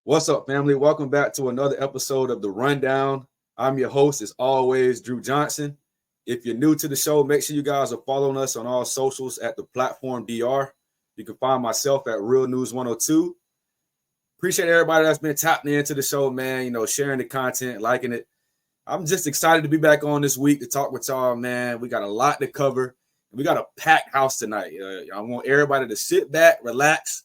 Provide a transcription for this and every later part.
What's up, family? Welcome back to another episode of The Rundown. I'm your host, as always, Drew Johnson. If you're new to the show, make sure you guys are following us on all socials at the platform DR. You can find myself at Real News 102. Appreciate everybody that's been tapping into the show, man. Sharing the content, liking it. I'm just excited to be back on this week to talk with y'all, man. We got a lot to cover. We got a packed house tonight. I want everybody to sit back, relax,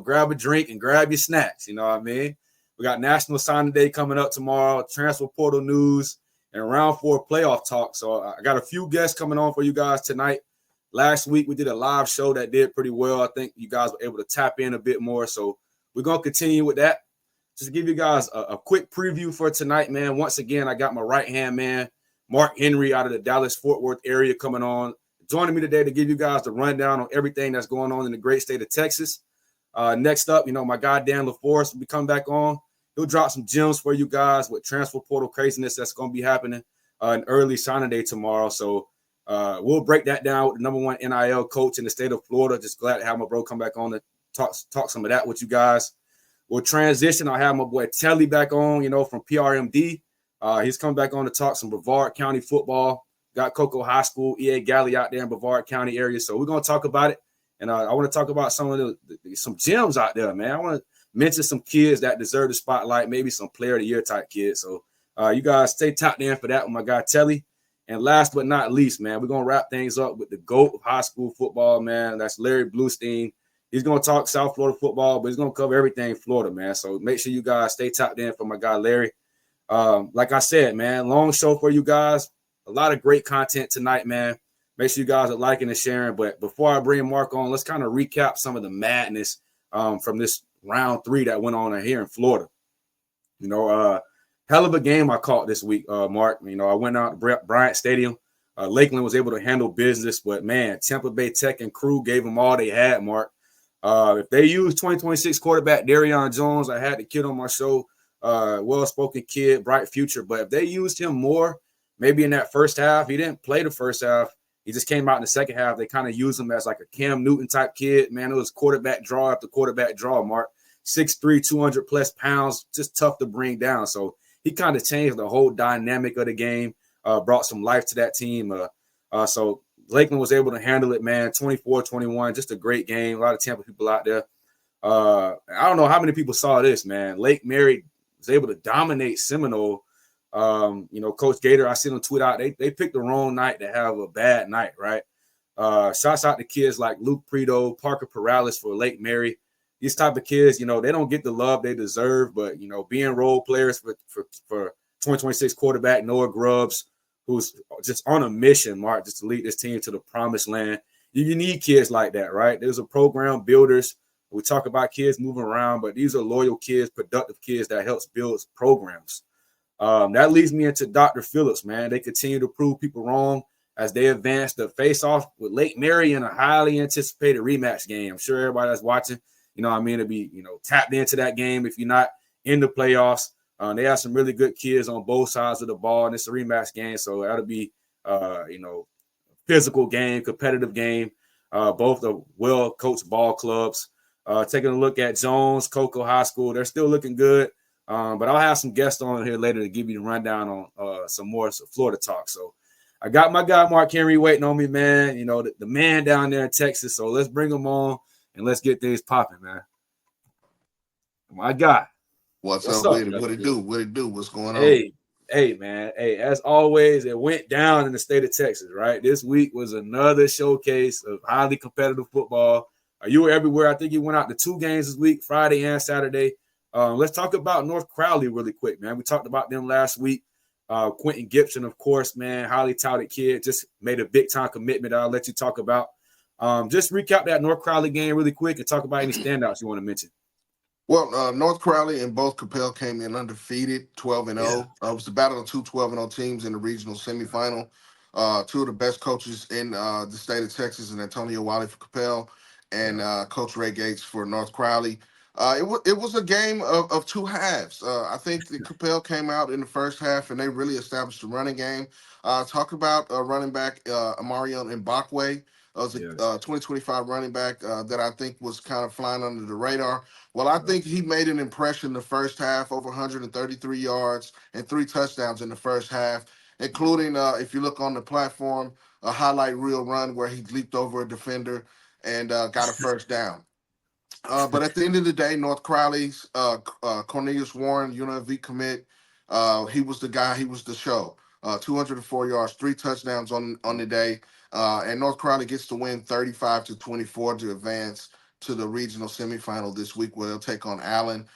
grab a drink and grab your snacks. You know what I mean? We got National Signing Day coming up tomorrow, transfer portal news, and round 4 playoff talk. So I got a few guests coming on for you guys tonight. Last week, we did a live show that did pretty well. I think you guys were able to tap in a bit more. So we're going to continue with that. Just to give you guys a quick preview for tonight, man. Once again, I got my right-hand man, Marc Henry, out of the Dallas-Fort Worth area coming on. Joining me today to give you guys the rundown on everything that's going on in the great state of Texas. Next up, my guy Dan LaForest will be coming back on. He'll drop some gems for you guys with transfer portal craziness that's going to be happening in early signing day tomorrow. So we'll break that down with the #1 NIL coach in the state of Florida. Just glad to have my bro come back on to talk some of that with you guys. We'll transition. I'll have my boy Telly back on, from PRMD. He's coming back on to talk some Brevard County football. Got Cocoa High School, EA Galley out there in Brevard County area. So we're going to talk about it. And I want to talk about some of some gems out there, man. I want to mention some kids that deserve the spotlight, maybe some player of the year type kids. So you guys stay tapped in for that with my guy Telly. And last but not least, man, we're going to wrap things up with the GOAT of high school football, man. That's Larry Blustein. He's going to talk South Florida football, but he's going to cover everything Florida, man. So make sure you guys stay tapped in for my guy Larry. Like I said, man, long show for you guys. A lot of great content tonight, man. Make sure you guys are liking and sharing. But before I bring Mark on, let's kind of recap some of the madness from this round 3 that went on here in Florida. Hell of a game I caught this week, Mark. I went out to Bryant Stadium. Lakeland was able to handle business, but, man, Tampa Bay Tech and crew gave them all they had, Mark. If they use 2026 quarterback Darian Jones, I had the kid on my show, well-spoken kid, bright future. But if they used him more, maybe in that first half, he didn't play the first half. He just came out in the second half. They kind of used him as like a Cam Newton type kid. Man, it was quarterback draw after quarterback draw, Mark. 6'3", 200-plus pounds, just tough to bring down. So he kind of changed the whole dynamic of the game, brought some life to that team. So Lakeland was able to handle it, man, 24-21, just a great game. A lot of Tampa people out there. I don't know how many people saw this, man. Lake Mary was able to dominate Seminole. Coach Gator, I seen him tweet out, they picked the wrong night to have a bad night, right? Shouts out to kids like Luke Preto, Parker Perales for Lake Mary. These type of kids, they don't get the love they deserve, but, being role players for 2026 quarterback Noah Grubbs, who's just on a mission, Mark, just to lead this team to the promised land. You need kids like that, right? There's a program builders. We talk about kids moving around, but these are loyal kids, productive kids that helps build programs. That leads me into Dr. Phillips, man. They continue to prove people wrong as they advance the face-off with Lake Mary in a highly anticipated rematch game. I'm sure everybody that's watching, to be, tapped into that game if you're not in the playoffs. They have some really good kids on both sides of the ball, and it's a rematch game, so that'll be, physical game, competitive game. Both the well-coached ball clubs. Taking a look at Jones, Cocoa High School, they're still looking good. But I'll have some guests on here later to give you the rundown on some more Florida talk. So I got my guy Marc Henry waiting on me, man. The man down there in Texas. So let's bring him on and let's get things popping, man. My guy. What's up with it? What it do? What it do? What's going on? Hey, man. Hey, as always, it went down in the state of Texas, right? This week was another showcase of highly competitive football. You were everywhere. I think you went out to 2 games this week, Friday and Saturday. Let's talk about North Crowley really quick, man. We talked about them last week. Quentin Gibson, of course, man, highly touted kid, just made a big-time commitment I'll let you talk about. Just recap that North Crowley game really quick and talk about any standouts you want to mention. Well, North Crowley and both Capel came in undefeated, 12-0. Yeah. It was the battle of 2 12-0 teams in the regional semifinal. 2 of the best coaches in the state of Texas, and Antonio Wiley for Capel and Coach Ray Gates for North Crowley. It was a game of 2 halves. I think the Capel came out in the first half, and they really established the running game. Talk about running back Amarion Mbakwe. was a Yeah. 2025 running back that I think was kind of flying under the radar. Well, I think he made an impression the first half, over 133 yards and 3 touchdowns in the first half, including, if you look on the platform, a highlight reel run where he leaped over a defender and got a first down. But at the end of the day, North Crowley's Cornelius Warren, UNLV commit, he was the guy. He was the show. 204 yards, 3 touchdowns on the day, and North Crowley gets to win 35-24 to advance to the regional semifinal this week, where they'll take on Allen.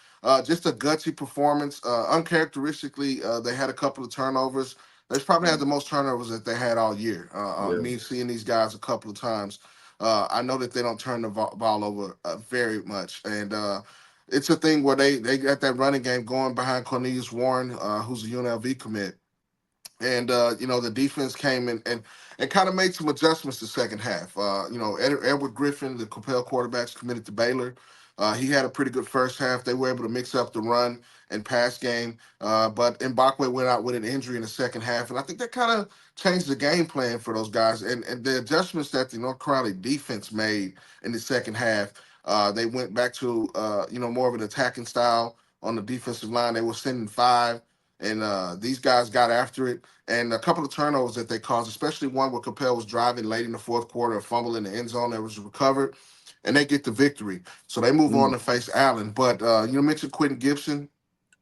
Just a gutsy performance. Uncharacteristically, they had a couple of turnovers. They probably had the most turnovers that they had all year. Yeah. Me seeing these guys a couple of times. I know that they don't turn the ball over very much, and it's a thing where they got that running game going behind Cornelius Warren, who's a UNLV commit. And the defense came in and kind of made some adjustments the second half. Edward Griffin, the Capel quarterbacks, committed to Baylor. He had a pretty good first half. They were able to mix up the run and pass game, but Mbakwe went out with an injury in the second half, and I think that kind of changed the game plan for those guys. And the adjustments that the North Crowley defense made in the second half, they went back to more of an attacking style on the defensive line. They were sending five. And these guys got after it. And a couple of turnovers that they caused, especially one where Capel was driving late in the fourth quarter, a fumble in the end zone that was recovered, and they get the victory. So they move on to face Allen. But you mentioned Quentin Gibson.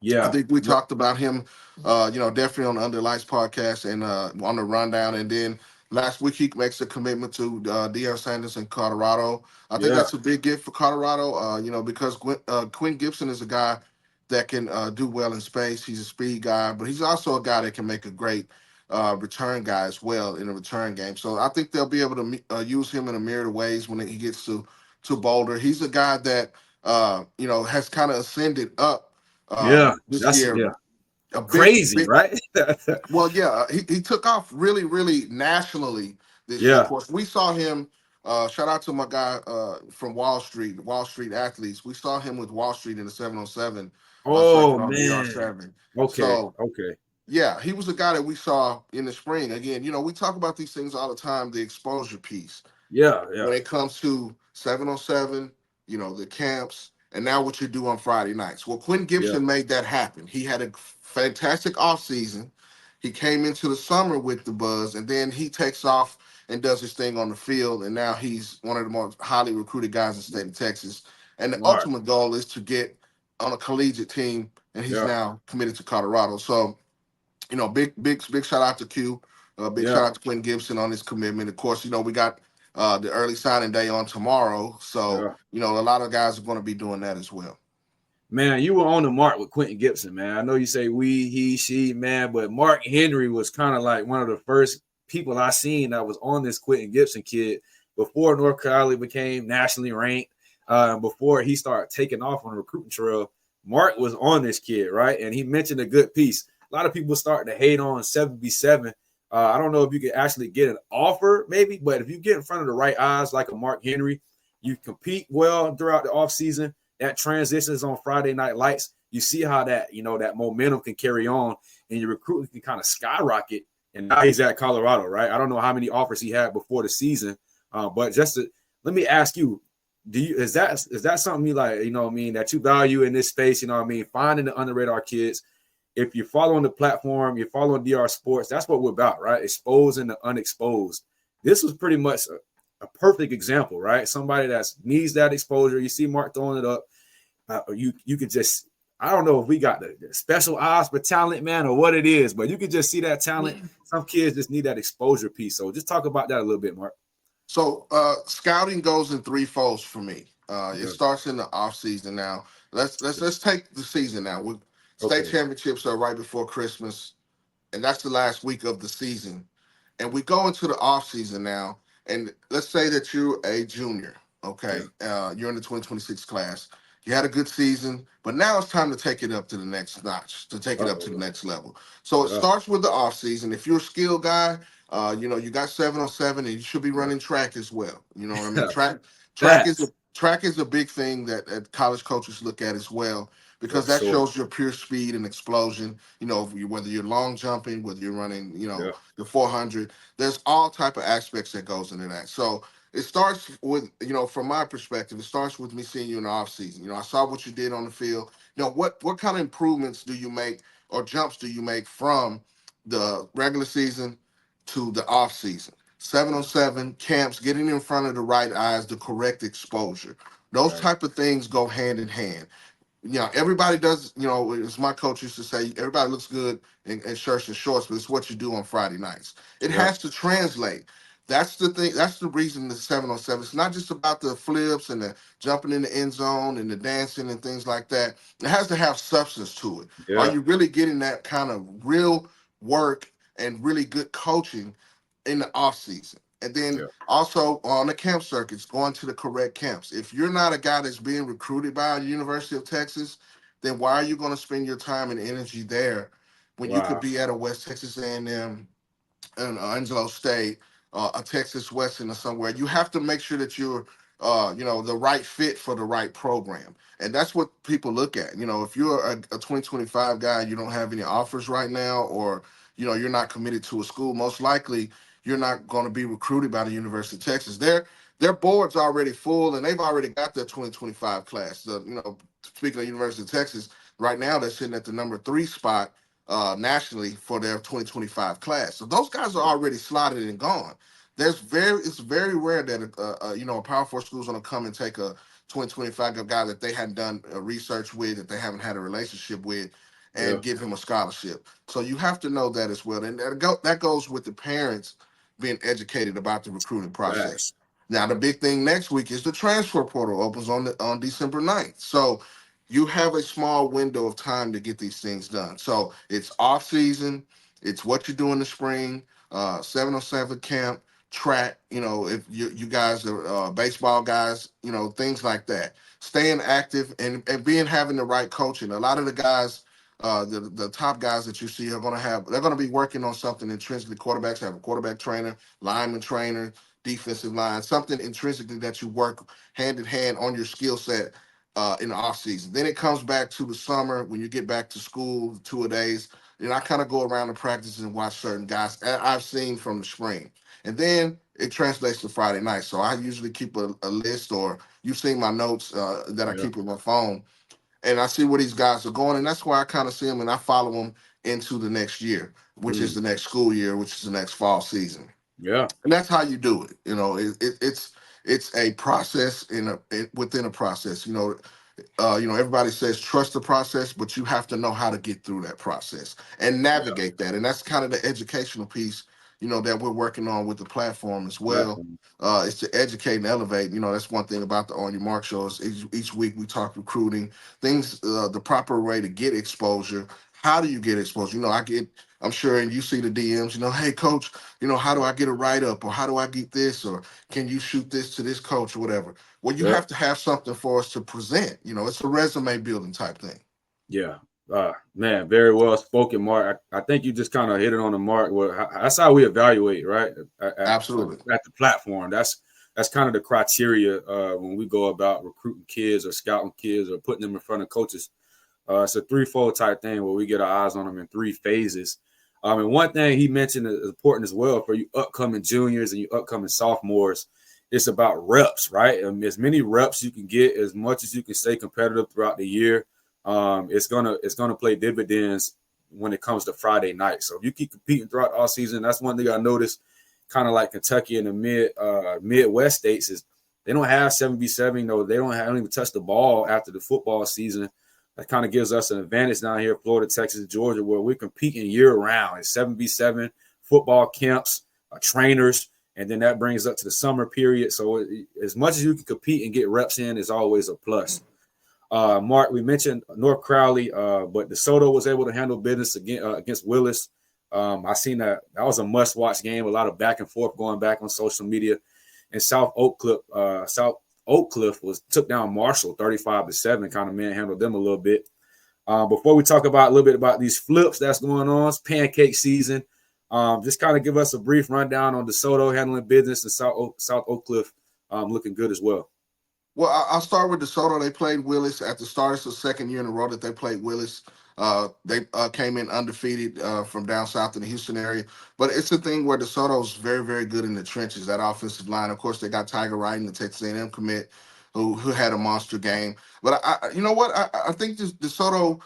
I Yeah. think we Yep. talked about him, definitely on the Under Lights podcast and on the rundown. And then last week he makes a commitment to Deion Sanders in Colorado. I think Yeah. that's a big gift for Colorado, because Quinn Gibson is a guy that can do well in space. He's a speed guy, but he's also a guy that can make a great return guy as well in a return game. So I think they'll be able to use him in a myriad of ways when he gets to Boulder. He's a guy that has kind of ascended up Yeah. this That's year. A crazy, big. right? Well, yeah, he took off really, really nationally this year. Of Yeah. course, we saw him. Shout out to my guy from Wall Street Athletes. We saw him with Wall Street in the 707, Oh cycling on man. DR7. Okay. So Okay. yeah, he was a guy that we saw in the spring. Again, we talk about these things all the time. The exposure piece Yeah. Yeah. when it comes to 707, the camps, and now what you do on Friday nights. Well, Quinn Yeah. Gibson made that happen. He had a fantastic offseason. He came into the summer with the buzz, and then he takes off and does his thing on the field, and now he's one of the most highly recruited guys in the state of Texas. And the All right. ultimate goal is to get on a collegiate team, and he's Yeah. now committed to Colorado. So, big shout out to Q. Big Yeah. shout out to Quentin Gibson on his commitment. Of course, we got the early signing day on tomorrow. So, Yeah. a lot of guys are going to be doing that as well. Man, you were on the mark with Quentin Gibson, man. I know you say we, he, she, man, but Marc Henry was kind of like one of the first people I seen that was on this Quentin Gibson kid before North Carolina became nationally ranked. Before he started taking off on the recruiting trail, Mark was on this kid, right? And he mentioned a good piece. A lot of people starting to hate on 7v7. I don't know if you can actually get an offer, maybe, but if you get in front of the right eyes like a Marc Henry, you compete well throughout the offseason. That transitions on Friday Night Lights. You see how that that momentum can carry on, and your recruiting can kind of skyrocket. And now he's at Colorado, right? I don't know how many offers he had before the season, but let me ask you: is that something you like? That you value in this space? Finding the under radar kids. If you're following the platform, you're following DR Sports. That's what we're about, right? Exposing the unexposed. This was pretty much a perfect example, right? Somebody that needs that exposure. You see Mark throwing it up. You could just, I don't know if we got the special eyes for talent, man, or what it is, but you could just see that talent. Some kids just need that exposure piece. So just talk about that a little bit, Mark. So scouting goes in three folds for me. It starts in the off season now. Let's take the season now. State championships are right before Christmas, and that's the last week of the season. And we go into the off season now. And let's say that you're a junior, okay? You're in the 2026 class. You had a good season, but now it's time to take it up to the next notch, to take it up to the next level. So it starts with the off season. If you're a skill guy, you got 707, and you should be running track as well. You know what I mean? Track is a big thing that college coaches look at as well, because that shows your pure speed and explosion. Whether you're long jumping, whether you're running, the 400. There's all type of aspects that goes into that. So it starts with, from my perspective, it starts with me seeing you in the off season. I saw what you did on the field. What kind of improvements do you make or jumps do you make from the regular season to the off season? 7-on-7 camps, getting in front of the right eyes, the correct exposure. Those Right. type of things go hand in hand. Everybody does, as my coach used to say, everybody looks good in shirts and shorts, but it's what you do on Friday nights. It Yeah. has to translate. That's the thing. That's the reason the 7-on-7. It's not just about the flips and the jumping in the end zone and the dancing and things like that. It has to have substance to it. Are Yeah. you really getting that kind of real work and really good coaching in the off season? And then Yeah. also on the camp circuits, going to the correct camps. If you're not a guy that's being recruited by the University of Texas, then why are you going to spend your time and energy there when you could Wow. be at a West Texas A&M and Angelo State, a Texas Western or somewhere? You have to make sure that you're, the right fit for the right program. And that's what people look at. If you're a 2025 guy and you don't have any offers right now, or, you're not committed to a school, most likely you're not going to be recruited by the University of Texas. Their board's already full, and they've already got their 2025 class. Speaking of University of Texas, right now they're sitting at the number 3 spot nationally for their 2025 class. So those guys are already slotted and gone. It's very rare that a Power 4 school is going to come and take a 2025 guy that they hadn't done research with, that they haven't had a relationship with, Yeah. and give him a scholarship. So you have to know that as well, and that goes with the parents being educated about the recruiting process. Facts. Now the big thing next week is the transfer portal opens on December 9th. So you have a small window of time to get these things done. So it's off season, it's what you do in the spring, 7-on-7 camp, track, if you guys are baseball guys, things like that. Staying active and being having the right coaching. A lot of the guys, the top guys that you see are they're going to be working on something intrinsically. Quarterbacks have a quarterback trainer, lineman trainer, defensive line, something intrinsically that you work hand in hand on your skill set in the off season. Then it comes back to the summer when you get back to school, 2 days. And I kind of go around the practices and watch certain guys I've seen from the spring. And then it translates to Friday night. So I usually keep a list, or you've seen my notes that I Yeah. keep in my phone, and I see where these guys are going. And that's why I kind of see them and I follow them into the next year, which is Mm. the nenext school year, which is the next fall season. Yeah. And that's how you do it. It's a process within a process. Everybody says trust the process, but you have to know how to get through that process and Yeah. navigate that. And that's kind of the educational piece, that we're working on with the platform as well. Definitely. Is to educate and elevate. That's one thing about the On Your Mark shows. Each week we talk recruiting, things, the proper way to get exposure. How do you get exposure? I'm sure, and you see the DMs, hey coach, how do I get a write-up, or how do I get this, or can you shoot this to this coach or whatever? Well, you Yeah. have to have something for us to present. It's a resume building type thing. Yeah. Man, very well spoken, Mark. I think you just kind of hit it on the mark. That's how we evaluate, right? Absolutely. At the platform. That's kind of the criteria when we go about recruiting kids or scouting kids or putting them in front of coaches. It's a threefold type thing where we get our eyes on them in 3 phases. And one thing he mentioned is important as well for you upcoming juniors and you upcoming sophomores. It's about reps, right? As many reps you can get, as much as you can stay competitive throughout the year. It's gonna play dividends when it comes to Friday night. So if you keep competing throughout all season, that's one thing I noticed. Kind of like Kentucky and the Midwest states is they don't have 7v7. They don't even touch the ball after the football season. That kind of gives us an advantage down here, Florida, Texas, Georgia, where we're competing year round. It's 7v7 football camps, trainers, and then that brings up to the summer period. So as much as you can compete and get reps in is always a plus. Mark, we mentioned North Crowley, but DeSoto was able to handle business against Willis. I seen that was a must-watch game. A lot of back and forth going back on social media. And South Oak Cliff took down Marshall 35-7, kind of manhandled them a little bit. Before we talk about a little bit about these flips that's going on, it's pancake season. Just kind of give us a brief rundown on DeSoto handling business and South Oak Cliff looking good as well. Well, I'll start with DeSoto. They played Willis at the start. It's the second year in a row that they played Willis. They came in undefeated from down south in the Houston area. But it's a thing where DeSoto's very, very good in the trenches, that offensive line. Of course, they got Tiger Wright, the Texas A&M commit, who had a monster game. But you know what? I think this DeSoto,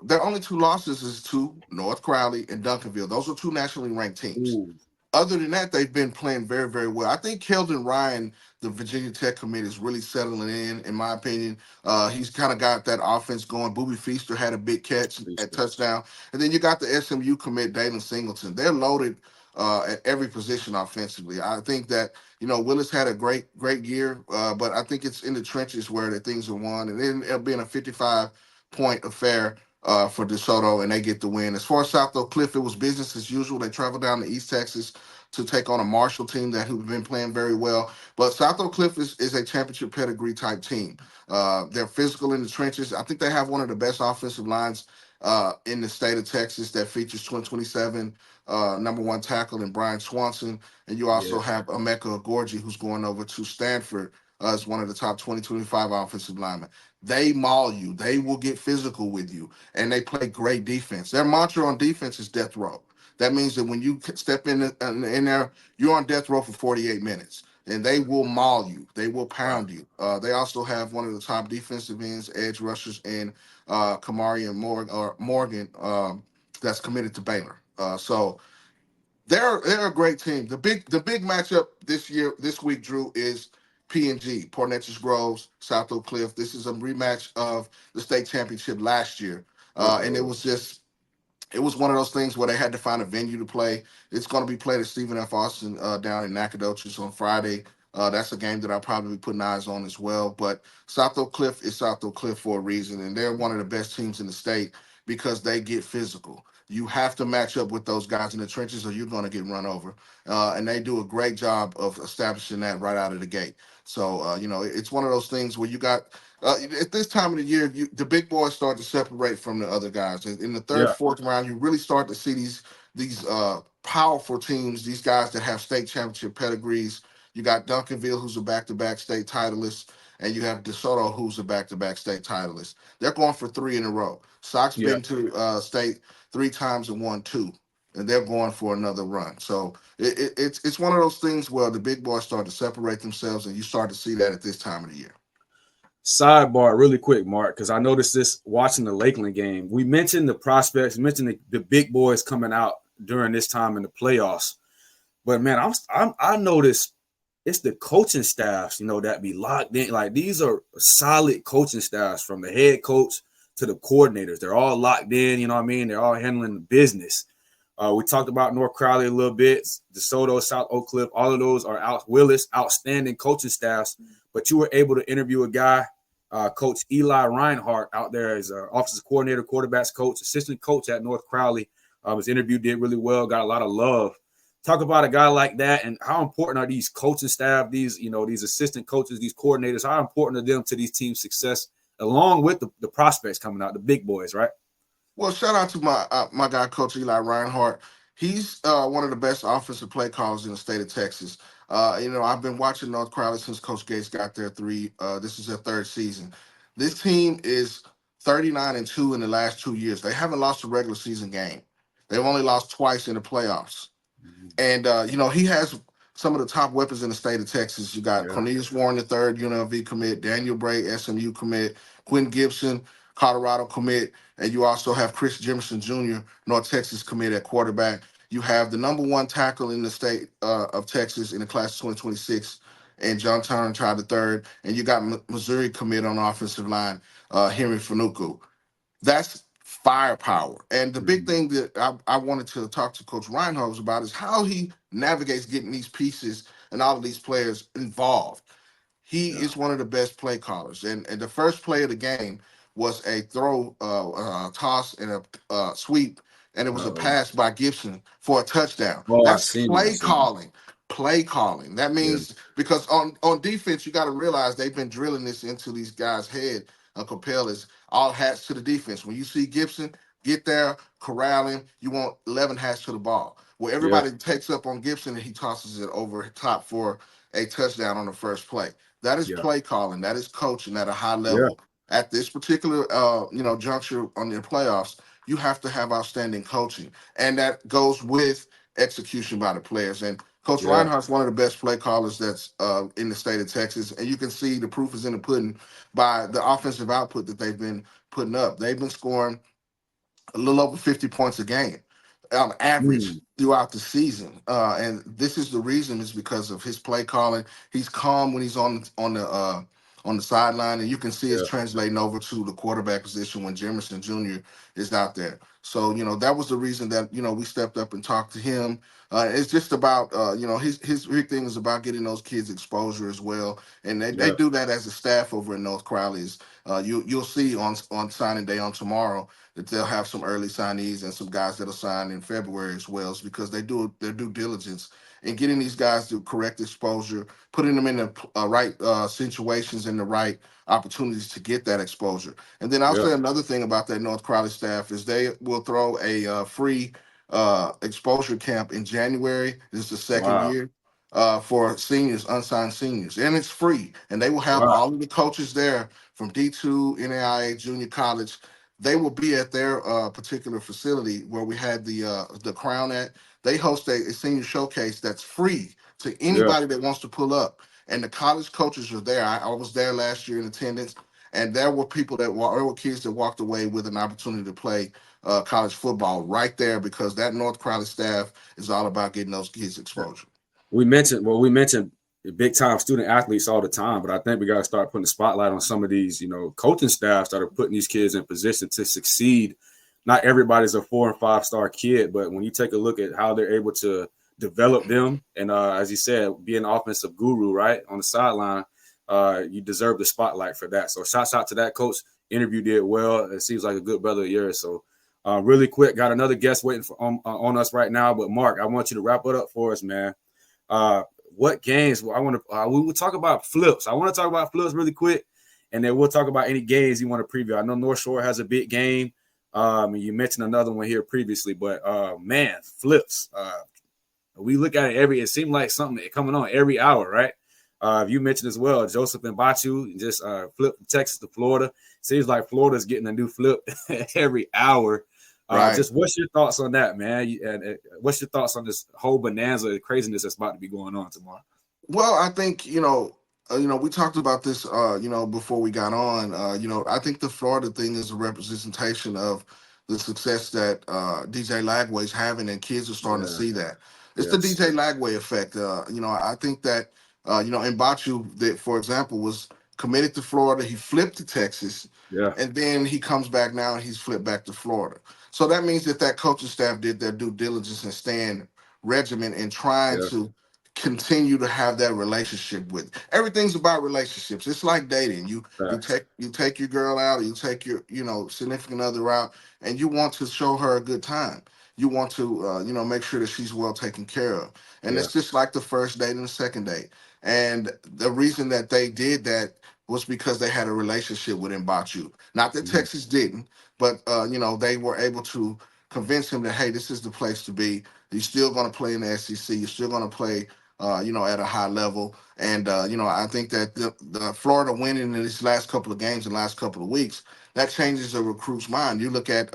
their only two losses is to North Crowley and Duncanville. Those are two nationally ranked teams. Ooh, Other than that, they've been playing very, very well. I think Keldon Ryan, the Virginia Tech commit, is really settling in my opinion. He's kind of got that offense going. Booby Feaster had a big catch at Feaster. touchdown. And then you got the SMU commit, Dalen Singleton. They're loaded at every position offensively. I think that, Willis had a great, great year, but I think it's in the trenches where the things are won. And then it'll be in a 55-point affair for DeSoto, and they get the win. As far as South Oak Cliff, it was business as usual. They traveled down to East Texas to take on a Marshall team who've been playing very well. But South Oak Cliff is a championship pedigree type team. They're physical in the trenches. I think they have one of the best offensive lines in the state of Texas that features 2027 number one tackle in Brian Swanson. And you also Yeah, have Emeka Gorgie, who's going over to Stanford as one of the top 2025 offensive linemen. They maul you. They will get physical with you, and they play great defense. Their mantra on defense is death row. That means that when you step in there, you're on death row for 48 minutes, and they will maul you. They will right. pound you. They also have one of the top defensive ends, edge rushers, in Kamari and Morgan, that's committed to Baylor. So they're a great team. The big matchup this week, Drew, is P&G, Port Neches Groves, South Oak Cliff. This is a rematch of the state championship last year, and Okay. it was one of those things where they had to find a venue to play. It's going to be played at Stephen F. Austin down in Nacogdoches on Friday. That's a game that I'll probably be putting eyes on as well. But South Oak Cliff is South Oak Cliff for a reason, and they're one of the best teams in the state because they get physical. You have to match up with those guys in the trenches, or you're going to get run over. And they do a great job of establishing that right out of the gate. So, it's one of those things where you got at this time of the year, the big boys start to separate from the other guys. In the third, Yeah, fourth round, you really start to see these powerful teams, these guys that have state championship pedigrees. You got Duncanville, who's a back-to-back state titleist, and you have DeSoto, who's a back-to-back state titleist. They're going for three in a row. Sox yeah. been to state three times and won two, and they're going for another run. So it's one of those things where the big boys start to separate themselves, and you start to see that at this time of the year. Sidebar, really quick, Mark, because I noticed this watching the Lakeland game. We mentioned the prospects, mentioned the big boys coming out during this time in the playoffs. But man, I noticed it's the coaching staffs, that be locked in. Like these are solid coaching staffs from the head coach to the coordinators. They're all locked in. You know what I mean? They're all handling the business. We talked about North Crowley a little bit, DeSoto, South Oak Cliff. All of those are Willis, outstanding coaching staffs. But you were able to interview a guy, Coach Eli Reinhardt, out there as an offensive coordinator, quarterbacks coach, assistant coach at North Crowley. His interview did really well, got a lot of love. Talk about a guy like that, and how important are these coaching staff, these assistant coaches, these coordinators? How important are them to these teams' success, along with the prospects coming out, the big boys, right? Well, shout out to my guy, Coach Eli Reinhardt. He's one of the best offensive play callers in the state of Texas. I've been watching North Crowley since Coach Gates got there three. This is their third season. This team is 39-2 in the last 2 years. They haven't lost a regular season game. They've only lost twice in the playoffs. Mm-hmm. And he has some of the top weapons in the state of Texas. You got Yeah, Cornelius Warren the third, UNLV commit, Daniel Bray, SMU commit, Quinn Gibson, Colorado commit, and you also have Chris Jimerson Jr., North Texas commit at quarterback. You have the number one tackle in the state of Texas in the class of 2026, and John Turner tried the third, and you got Missouri commit on the offensive line, Henry Fanuku. That's firepower. And the big mm-hmm. thing that I wanted to talk to Coach Reinhardt about is how he navigates getting these pieces and all of these players involved. He Yeah. is one of the best play callers. And the first play of the game was a throw, toss, and a sweep, and it was a Uh-oh. pass by Gibson for a touchdown. Oh, I That's seen it. I play seen it. calling. Play calling. That Yeah, means because on defense, you got to realize they've been drilling this into these guys' head. Capel is all hats to the defense. When you see Gibson get there, corral him, you want 11 hats to the ball. Well, yeah, everybody takes up on Gibson and he tosses it over top for a touchdown on the first play. That is Yeah. play calling. That is coaching at a high Yeah. level. At this particular, juncture on your playoffs, you have to have outstanding coaching, and that goes with execution by the players. And Coach Yeah. Reinhardt's one of the best play callers that's in the state of Texas, and you can see the proof is in the pudding by the offensive output that they've been putting up. They've been scoring a little over 50 points a game on average Mm. throughout the season. And this is the reason is because of his play calling. He's calm when he's on the sideline, and you can see it's Yeah. translating over to the quarterback position when Jemerson Jr. is out there. So that was the reason that we stepped up and talked to him. It's just about his big thing is about getting those kids exposure as well, and they Yeah. do that as a staff over in North Crowley. You'll see on signing day on tomorrow that they'll have some early signees and some guys that'll sign in February as well, is because they do their due diligence in getting these guys to correct exposure, putting them in the right situations and the right opportunities to get that exposure. And then I'll Yeah. say another thing about that North Crowley staff is they will throw a free exposure camp in January. This is the second Wow. year for seniors, unsigned seniors, and it's free. And they will have Wow. all of the coaches there from D2, NAIA, junior college. They will be at their particular facility where we had the crown at. They host a senior showcase that's free to Yeah. anybody that wants to pull up. And the college coaches are there. I was there last year in attendance, and there were there were kids that walked away with an opportunity to play college football right there because that North Crowley staff is all about getting those kids exposure. We mentioned big time student athletes all the time, but I think we got to start putting the spotlight on some of these, coaching staffs that are putting these kids in position to succeed. Not everybody's a 4 and 5 star kid, but when you take a look at how they're able to develop them, and as you said, be an offensive guru, right, on the sideline, you deserve the spotlight for that. So shouts out to that coach. Interview did well. It seems like a good brother of yours. So really quick, got another guest waiting on us right now. But Mark, I want you to wrap it up for us, man. Uh, what games? I want to. We will talk about flips. I want to talk about flips really quick, and then we'll talk about any games you want to preview. I know North Shore has a big game. You mentioned another one here previously, but man, flips. We look at it it seemed like something coming on every hour, right? You mentioned as well, Joseph and Batu just flipped from Texas to Florida. Seems like Florida's getting a new flip every hour. Right. Just what's your thoughts on that, man? And what's your thoughts on this whole bonanza craziness that's about to be going on tomorrow? Well, I think we talked about this, before we got on. I think the Florida thing is a representation of the success that DJ Lagway's having, and kids are starting to Yeah. see that. It's the Yes. DJ Lagway effect. I think that Mbachu, that for example, was committed to Florida. He flipped to Texas, Yeah. and then he comes back now and he's flipped back to Florida. So that means that coaching staff did their due diligence and staying regiment and trying Yeah. to continue to have that relationship with. Everything's about relationships. It's like dating. You Facts. take your girl out, or you take your significant other out, and you want to show her a good time. You want to make sure that she's well taken care of. And Yeah. it's just like the first date and the second date. And the reason that they did that was because they had a relationship with Mbachu. Not that Mhm. Texas didn't, but they were able to convince him that, hey, this is the place to be. You're still going to play in the SEC. You're still going to play at a high level. And, I think that the Florida winning in these last couple of games and last couple of weeks, that changes a recruit's mind. You look at,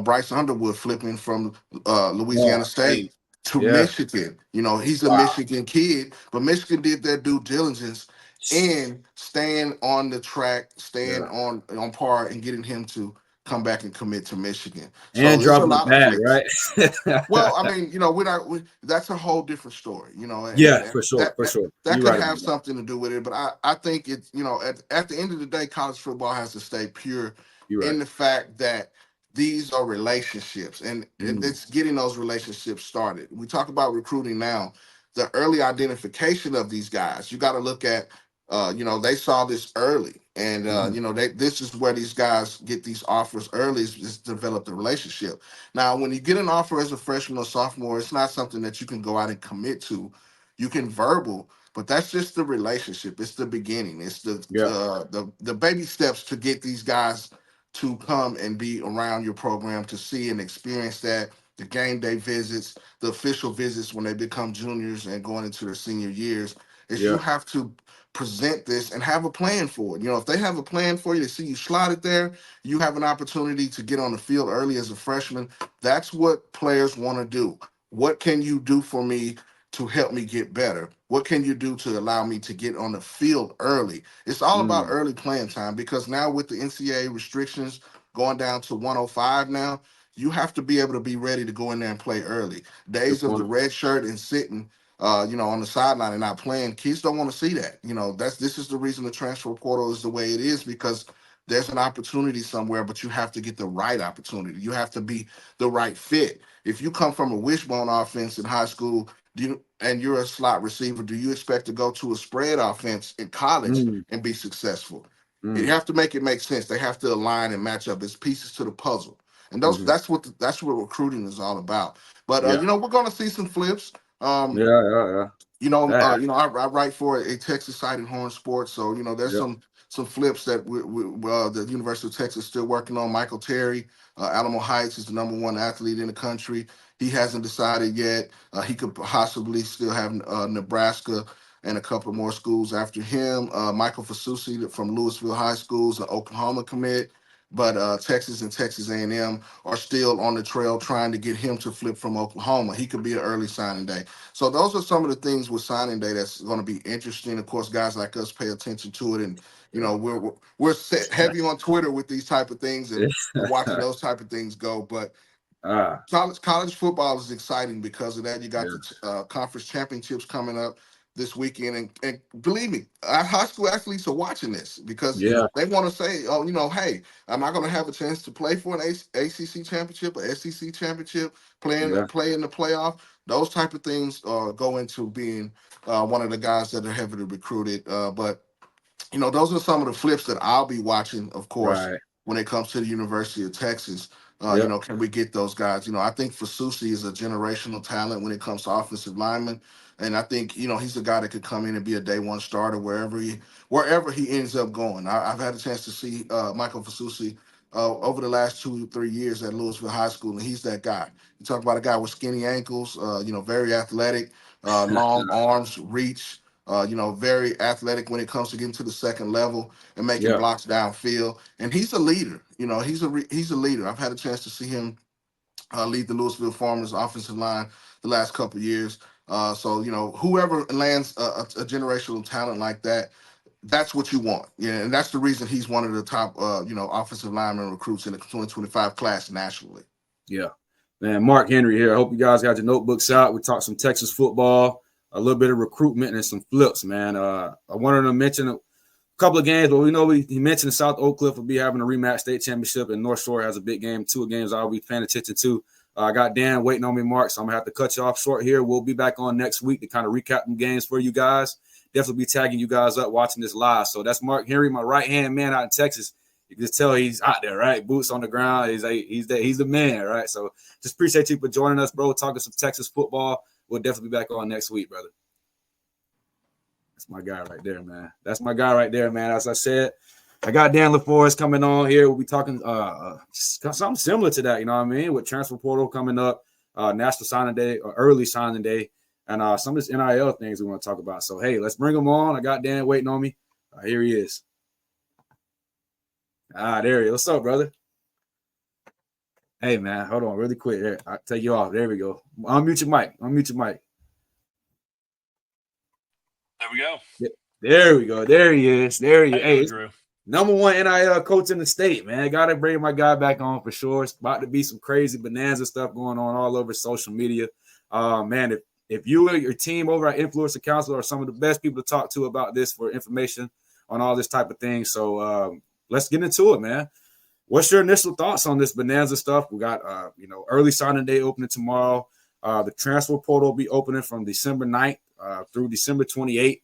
Bryce Underwood flipping from Oh, Louisiana man. State to Yeah. Michigan. He's a Wow. Michigan kid, but Michigan did their due diligence in staying on the track, staying Yeah. on par, and getting him to come back and commit to Michigan. And So it's a dropping the lot of bag, flips. right? Well, I mean, that's a whole different story, Yeah, and for sure. that, For that sure. that You're could right have about that. something to do with it. But I think it's, at the end of the day, college football has to stay pure You're right. in the fact that these are relationships, and Mm. it's getting those relationships started. We talk about recruiting now, the early identification of these guys. You got to look at, they saw this early, and Mhm. this is where these guys get these offers early, is develop the relationship. Now, when you get an offer as a freshman or sophomore, it's not something that you can go out and commit to. You can verbal, but that's just the relationship. It's the beginning. It's Yeah. the baby steps to get these guys to come and be around your program, to see and experience that. The game day visits, the official visits when they become juniors and going into their senior years. is you Yeah. have to present this and have a plan for it. If they have a plan for you, they see you slotted there, you have an opportunity to get on the field early as a freshman. That's what players want to do. What can you do for me to help me get better? What can you do to allow me to get on the field early? It's all about Mm, early playing time, because now with the NCAA restrictions going down to 105 now, you have to be able to be ready to go in there and play early. good Days of the point. red shirt and sitting on the sideline and not playing, kids don't want to see that. This is the reason the transfer portal is the way it is, because there's an opportunity somewhere, but you have to get the right opportunity. You have to be the right fit. If you come from a wishbone offense in high school, and you're a slot receiver, do you expect to go to a spread offense in college Mm, and be successful? You mm, have to make it make sense. They have to align and match up. It's pieces to the puzzle, and hmm. that's what recruiting is all about. But Yeah. we're going to see some flips. Yeah. Um, Yeah. Yeah. That happened. I write for a Texas site in Horn Sports, so there's Yep. some flips that the University of Texas is still working on. Michael Terry, Alamo Heights is the number one athlete in the country. He hasn't decided yet. He could possibly still have Nebraska and a couple more schools after him. Michael Fasusi from Louisville High School is an Oklahoma commit, but Texas and Texas A&M are still on the trail trying to get him to flip from Oklahoma. He could be an early signing day. So those are some of the things with signing day that's going to be interesting. Of course, guys like us pay attention to it, and we're set heavy on Twitter with these type of things, and we're watching those type of things go. But Ah. college football is exciting because of that. You got Yeah. the conference championships coming up this weekend, and believe me, our high school athletes are watching this because Yeah. they want to say, oh, hey, am I going to have a chance to play for an ACC championship, or SEC championship, Yeah. play in the playoff? Those type of things go into being one of the guys that are heavily recruited. But those are some of the flips that I'll be watching, of course, Right. when it comes to the University of Texas. Yep. Can we get those guys? I think Fasusi is a generational talent when it comes to offensive linemen. And I think, he's a guy that could come in and be a day one starter wherever he ends up going. I've had a chance to see Michael Fasusi over the last 2 3 years at Louisville High School, and he's that guy. You talk about a guy with skinny ankles, very athletic, long arms, reach, very athletic when it comes to getting to the second level and making Yeah. blocks downfield. And he's a leader. He's a leader. I've had a chance to see him lead the Louisville Farmers offensive line the last couple of years. So whoever lands a generational talent like that, that's what you want. Yeah, and that's the reason he's one of the top offensive lineman recruits in the 2025 class nationally. Yeah. Man, Marc Henry here. I hope you guys got your notebooks out. We talked some Texas football, a little bit of recruitment, and some flips, man. I wanted to mention a couple of games, but we know he mentioned South Oak Cliff will be having a rematch state championship, and North Shore has a big game, two games I'll be paying attention to. I got Dan waiting on me, Mark, so I'm going to have to cut you off short here. We'll be back on next week to kind of recap them games for you guys. Definitely be tagging you guys up watching this live. So that's Marc Henry, my right-hand man out in Texas. You can just tell he's out there, right? Boots on the ground. He's the man, right? So just appreciate you for joining us, bro. Talking some Texas football. We'll definitely be back on next week, brother. That's my guy right there, man. That's my guy right there, man. As I said, I got Dan LaForest coming on here. We'll be talking something similar to that, you know what I mean? With transfer portal coming up, national signing day or early signing day, and some of this NIL things we want to talk about. So, hey, let's bring him on. I got Dan waiting on me. Here he is. There he is. What's up, brother? Hey, man, hold on really quick. There, I'll take you off. There we go. Unmute your mic. There we go. There we go. There he is. There he is. Hey, Drew? Number one NIL coach in the state, man. Got to bring my guy back on for sure. It's about to be some crazy bonanza stuff going on all over social media. Man, if you and your team over at Influencer Counsel are some of the best people to talk to about this for information on all this type of thing. So let's get into it, man. What's your initial thoughts on this bonanza stuff? We got, early signing day opening tomorrow. The transfer portal will be opening from December 9th through December 28th.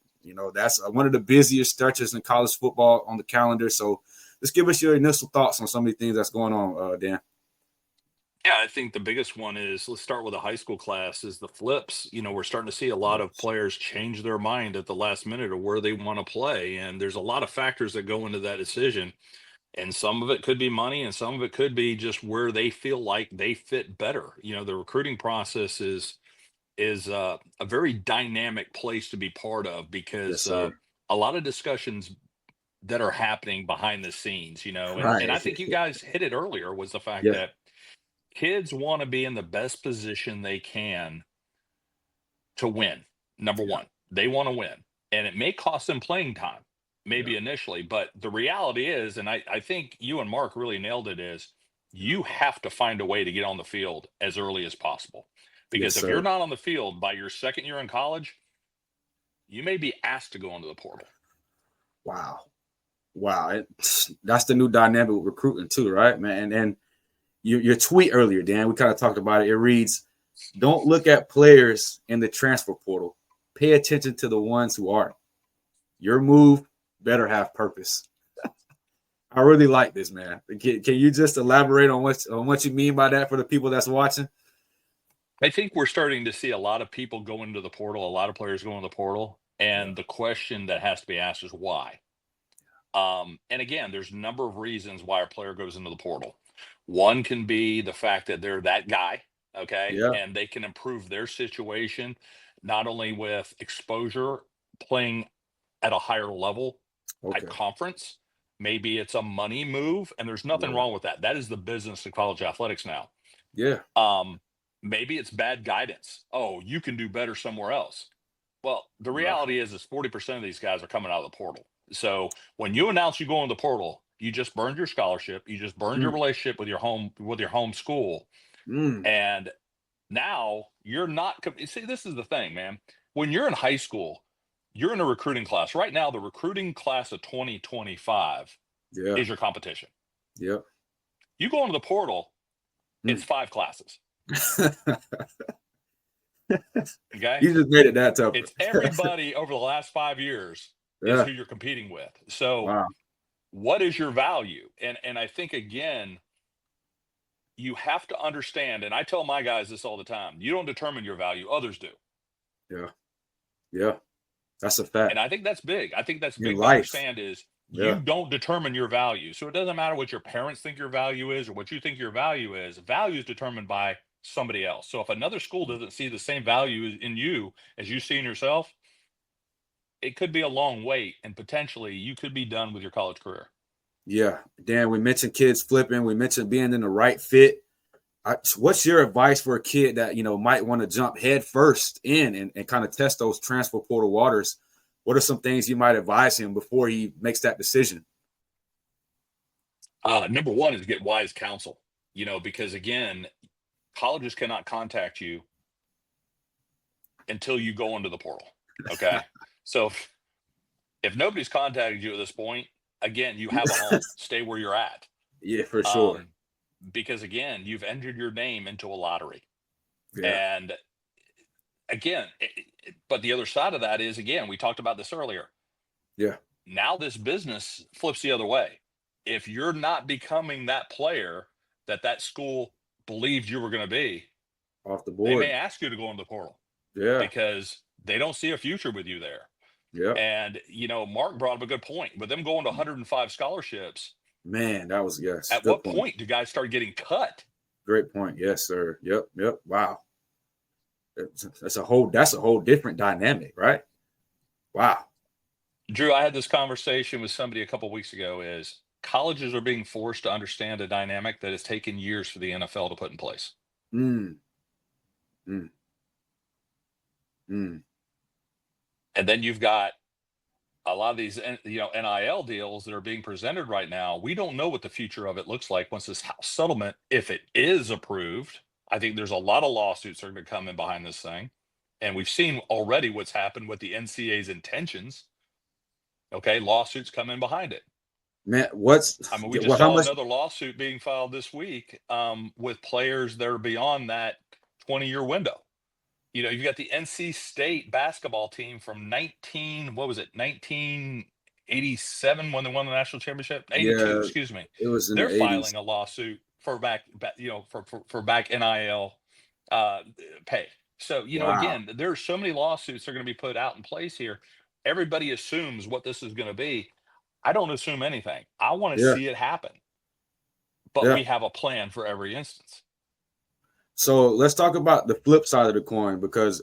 That's one of the busiest stretches in college football on the calendar. So let's give us your initial thoughts on some of the things that's going on, Dan. Yeah, I think the biggest one is, let's start with a high school class, is the flips. We're starting to see a lot of players change their mind at the last minute of where they want to play. And there's a lot of factors that go into that decision. And some of it could be money, and some of it could be just where they feel like they fit better. The recruiting process is is a very dynamic place to be part of, because sir. a lot of discussions that are happening behind the scenes, and Right. I think you guys hit it earlier, was the fact Yeah. that kids want to be in the best position they can to win. Number Yeah. one, they want to win, and it may cost them playing time, maybe Yeah. initially, but the reality is, and I think you and Mark really nailed it, is you have to find a way to get on the field as early as possible. Yes, Because if you're sir. not on the field by your second year in college, you may be asked to go into the portal. Wow. That's the new dynamic with recruiting too, right, man? And your tweet earlier, Dan, we kind of talked about it. It reads, "Don't look at players in the transfer portal. Pay attention to the ones who aren't. Your move better have purpose." I really like this, man. Can you just elaborate on what you mean by that for the people that's watching? I think we're starting to see a lot of people go into the portal, a lot of players go into the portal, Yeah. and the question that has to be asked is why. And again, there's a number of reasons why a player goes into the portal. One can be the fact that they're that guy, okay, Yeah. and they can improve their situation, not only with exposure, playing at a higher level Okay. at conference. Maybe it's a money move, and there's nothing Yeah. wrong with that. That is the business of college athletics now. Yeah. Maybe it's bad guidance. Oh, you can do better somewhere else. Well, the Right. reality is 40% of these guys are coming out of the portal. So when you announce you go in the portal, you just burned your scholarship, you just burned your relationship with your home school, and now you're not. See, this is the thing, man. When you're in high school, you're in a recruiting class. Right now, the recruiting class of 2025 Yeah. is your competition. Yep. You go into the portal, it's 5 classes. Okay. You just made it that tough. It's everybody over the last 5 years is who you're competing with. So Wow. what is your value? And I think, again, you have to understand, and I tell my guys this all the time, you don't determine your value, others do. Yeah. Yeah. That's a fact. And I think that's big. I think that's In big to life. understand is you don't determine your value. So it doesn't matter what your parents think your value is or what you think your value is. Value is determined by somebody else. So if another school doesn't see the same value in you as you see in yourself, it could be a long wait, and potentially you could be done with your college career. Yeah. Dan, we mentioned kids flipping. We mentioned being in the right fit. What's your advice for a kid that, might want to jump head first in and kind of test those transfer portal waters? What are some things you might advise him before he makes that decision? Number one is get wise counsel, because, again, colleges cannot contact you until you go into the portal. Okay. So if nobody's contacted you at this point, again, you have a home. Stay where you're at. Yeah, for sure. Because, again, you've entered your name into a lottery. Yeah. And again, but the other side of that is, again, we talked about this earlier. Yeah. Now this business flips the other way. If you're not becoming that player that school believed you were going to be, Off the they board. may ask you to go into the portal. Yeah. Because they don't see a future with you there. Yeah. And, Mark brought up a good point. With them going to 105 scholarships, man, that was, yes. At what point do guys start getting cut? Great point. Yes, sir. Yep. Wow. That's a whole different dynamic, right? Wow. Drew, I had this conversation with somebody a couple of weeks ago. Is colleges are being forced to understand a dynamic that has taken years for the NFL to put in place. And then you've got a lot of these, NIL deals that are being presented right now. We don't know what the future of it looks like once this house settlement, if it is approved. I think there's a lot of lawsuits that are going to come in behind this thing. And we've seen already what's happened with the NCAA's intentions. Okay, lawsuits come in behind it. Man, we just saw another lawsuit being filed this week with players that are beyond that 20-year window. You've got the NC State basketball team from 1987 when they won the national championship. 82, excuse me. It was. They're filing a lawsuit for back NIL pay. So again, there's so many lawsuits that are going to be put out in place here. Everybody assumes what this is going to be. I don't assume anything. I want to see it happen, but we have a plan for every instance. So let's talk about the flip side of the coin, because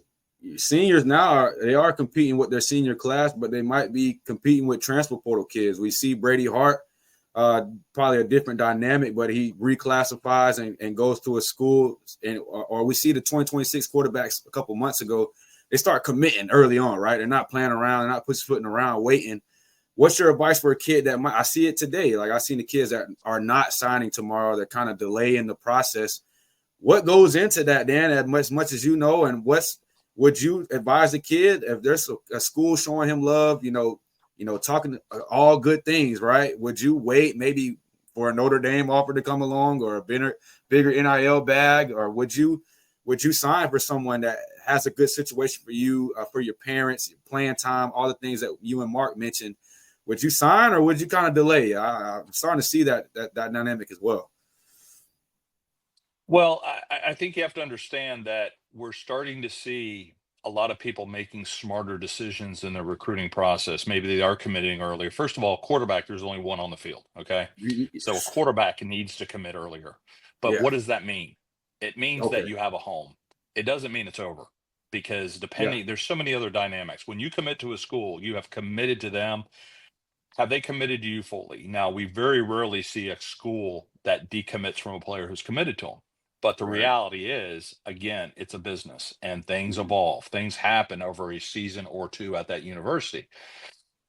seniors now they are competing with their senior class, but they might be competing with transfer portal kids. We see Brady Hart, probably a different dynamic, but he reclassifies and goes to a school, or we see the 2026 quarterbacks a couple months ago. They start committing early on, right? They're not playing around, they're not pussyfooting around, waiting. What's your advice for a kid that I see it today? Like, I've seen the kids that are not signing tomorrow, they're kind of delaying the process. What goes into that, Dan, as much as you know, and would you advise a kid if there's a school showing him love, talking all good things, right? Would you wait maybe for a Notre Dame offer to come along, or a bigger NIL bag, or would you sign for someone that has a good situation for you, for your parents, playing time, all the things that you and Mark mentioned? Would you sign, or would you kind of delay? I'm starting to see that dynamic as well. Well, I think you have to understand that we're starting to see a lot of people making smarter decisions in their recruiting process. Maybe they are committing earlier. First of all, quarterback, there's only one on the field. Okay. So a quarterback needs to commit earlier. But Yeah. what does that mean? It means that Okay. you have a home. It doesn't mean it's over, because there's so many other dynamics. When you commit to a school, you have committed to them. Have they committed to you fully? Now, we very rarely see a school that decommits from a player who's committed to them. But the Right. reality is, again, it's a business and things evolve. Things happen over a season or two at that university.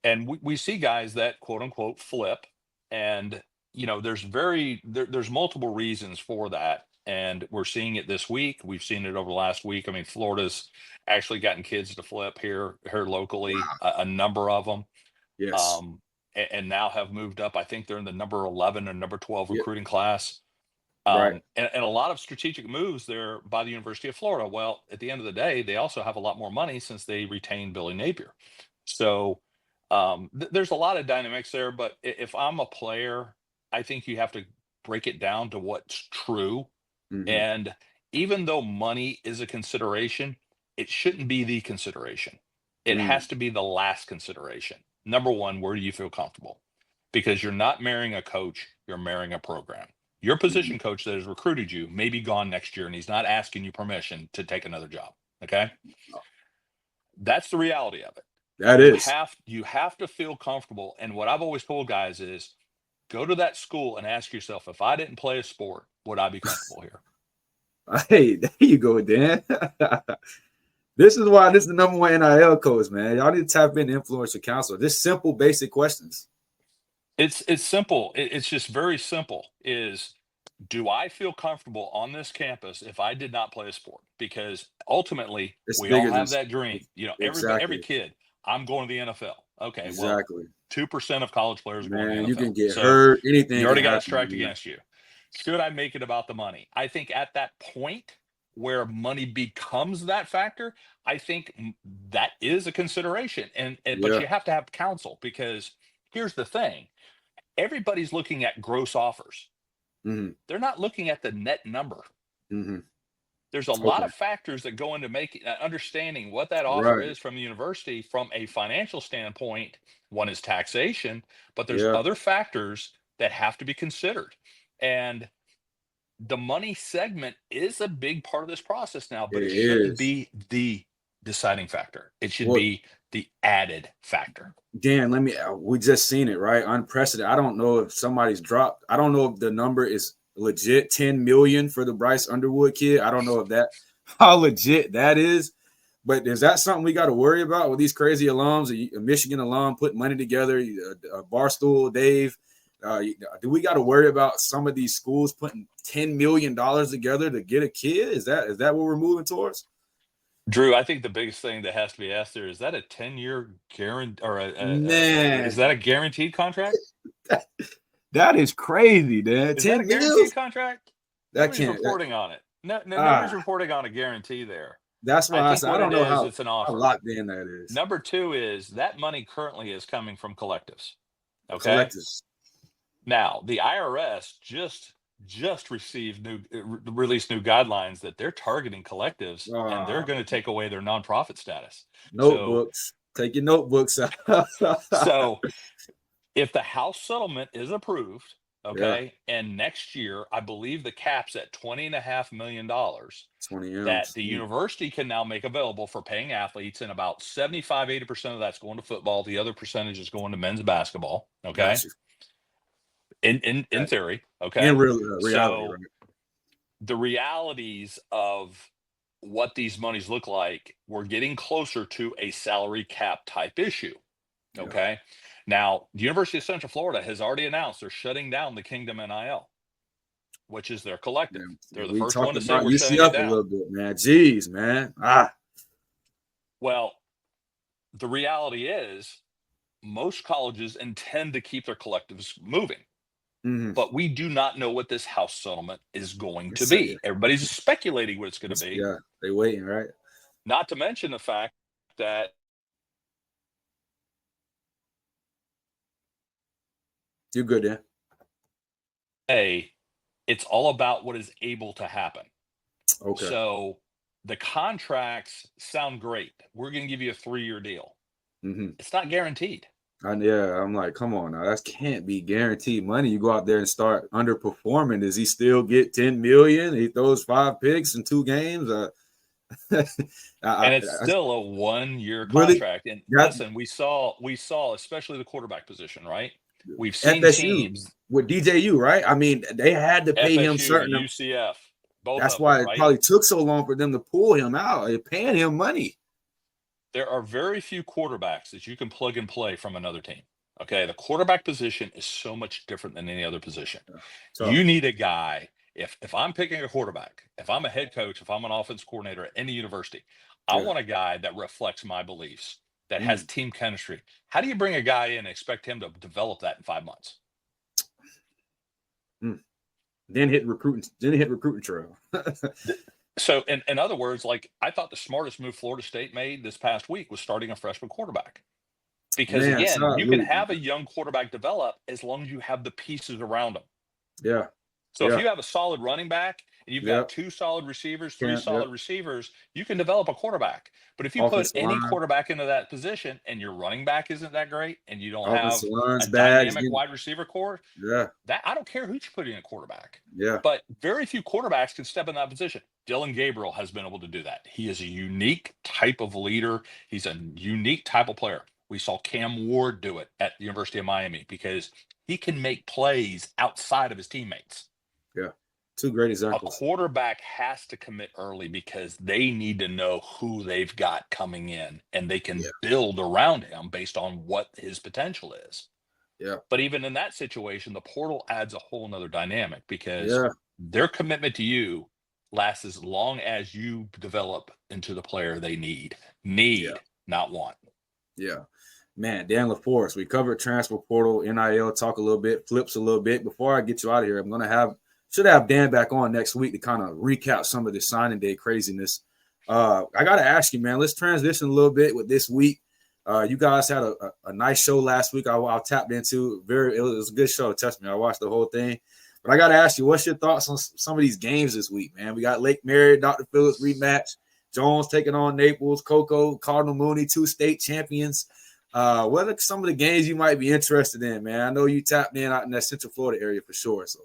And we see guys that quote unquote flip. And, there's multiple reasons for that. And we're seeing it this week. We've seen it over the last week. I mean, Florida's actually gotten kids to flip here locally, a number of them. Yes. And now have moved up. I think they're in the number 11 and number 12 recruiting class. Right. And a lot of strategic moves there by the University of Florida. Well, at the end of the day, they also have a lot more money since they retained Billy Napier. So there's a lot of dynamics there. But if I'm a player, I think you have to break it down to what's true. Mm-hmm. And even though money is a consideration, it shouldn't be the consideration. It has to be the last consideration. Number one, where do you feel comfortable? Because you're not marrying a coach, you're marrying a program. Your position coach that has recruited you may be gone next year, and he's not asking you permission to take another job. Okay. That's the reality of it. You have to feel comfortable. And what I've always told guys is, go to that school and ask yourself, if I didn't play a sport, would I be comfortable here? Hey, there you go, Dan. This is why this is the number one NIL coach, man. Y'all need to tap into Influencer Counsel. Just simple, basic questions. It's simple. It's just very simple. Do I feel comfortable on this campus if I did not play a sport? Because ultimately, we all have that dream. Every kid, I'm going to the NFL. Okay, exactly. Well, 2% of college players are going to the NFL. You can get hurt. Anything. You already got a strike against you. Should I make it about the money? I think at that point where money becomes that factor, I think that is a consideration. But you have to have counsel, because here's the thing. Everybody's looking at gross offers. Mm-hmm. They're not looking at the net number. Mm-hmm. There's a lot of factors that go into understanding what that offer is from the university from a financial standpoint. One is taxation, but there's other factors that have to be considered. And the money segment is a big part of this process now, but it shouldn't be the deciding factor. It should be the added factor. Dan, we just seen it, right? Unprecedented. I don't know if somebody's dropped. I don't know if the number is legit 10 million for the Bryce Underwood kid. I don't know how legit that is, but is that something we got to worry about with these crazy alums, a Michigan alum putting money together, Barstool, Dave? Do we got to worry about some of these schools putting $10 million together to get a kid? Is that what we're moving towards? Drew, I think the biggest thing that has to be asked there, is that a 10-year guarantee, or is that a guaranteed contract? That is crazy, man. Is that a guaranteed contract? Nobody's reporting on it. Nobody's reporting on a guarantee there. That's why I said I don't know how it's an offer. How locked in that is. Number two is that money currently is coming from collectives. Okay. Collectives. Now the IRS just released new guidelines that they're targeting collectives, and they're going to take away their nonprofit status. Notebooks. Take your notebooks out. So if the House settlement is approved, Okay. And next year, I believe the cap's at $20.5 million 20 that M's. the university can now make available for paying athletes. And about 75-80% of that's going to football. The other percentage is going to men's basketball. Okay. Gotcha. In theory. Okay. In real reality, So right? the realities of what these monies look like, we're getting closer to a salary cap type issue. Yeah. Okay. Now, the University of Central Florida has already announced they're shutting down the Kingdom NIL, which is their collective. Yeah. They're the We first one talked to say about we're shutting it UCF a down. little bit, man. Jeez, man. Well, the reality is most colleges intend to keep their collectives moving. Mm-hmm. But we do not know what this House settlement is going to Yes, be. yeah. Everybody's speculating what it's going to be. Yeah, they waiting, right? Not to mention the fact that you're good, then. A, it's all about what is able to happen. Okay. So the contracts sound great. We're going to give you a 3-year deal. Mm-hmm. It's not guaranteed. Yeah, I'm like, come on now, that can't be guaranteed money. You go out there and start underperforming. Does he still get 10 million? He throws 5 picks in 2 games. And it's still a 1-year really? contract. And listen, we saw, especially the quarterback position, right? We've seen FSU teams with DJU, right? I mean, they had to pay him FSU, certain. UCF, both That's of why them, it right? probably took so long for them to pull him out. They're paying him money. There are very few quarterbacks that you can plug and play from another team. Okay. The quarterback position is so much different than any other position. You need a guy. If I'm picking a quarterback, if I'm a head coach, if I'm an offense coordinator at any university, I want a guy that reflects my beliefs, that has team chemistry. How do you bring a guy in and expect him to develop that in 5 months? Then hit recruiting trail. So in other words, like, I thought the smartest move Florida State made this past week was starting a freshman quarterback. Because again, you can have a young quarterback develop as long as you have the pieces around them. Yeah. So if you have a solid running back and you've got 2 solid receivers, 3 solid receivers, you can develop a quarterback. But if you put any quarterback into that position and your running back isn't that great and you don't have a dynamic wide receiver core, that I don't care who you put in a quarterback. Yeah. But very few quarterbacks can step in that position. Dylan Gabriel has been able to do that. He is a unique type of leader. He's a unique type of player. We saw Cam Ward do it at the University of Miami because he can make plays outside of his teammates. Yeah. 2 great examples. A quarterback has to commit early because they need to know who they've got coming in and they can build around him based on what his potential is. Yeah. But even in that situation, the portal adds a whole nother dynamic because their commitment to you lasts as long as you develop into the player they need, not want. Yeah. Man, Dan LaForest, we covered transfer portal, NIL, talk a little bit, flips a little bit. Before I get you out of here, should have Dan back on next week to kind of recap some of the signing day craziness. I got to ask you, man, let's transition a little bit with this week. You guys had a nice show last week. I tapped into it was a good show. Trust me, I watched the whole thing. But I got to ask you, what's your thoughts on some of these games this week, man? We got Lake Mary, Dr. Phillips rematch, Jones taking on Naples, Cocoa, Cardinal Mooney, 2 state champions. What are some of the games you might be interested in, man? I know you tapped in out in that Central Florida area for sure. So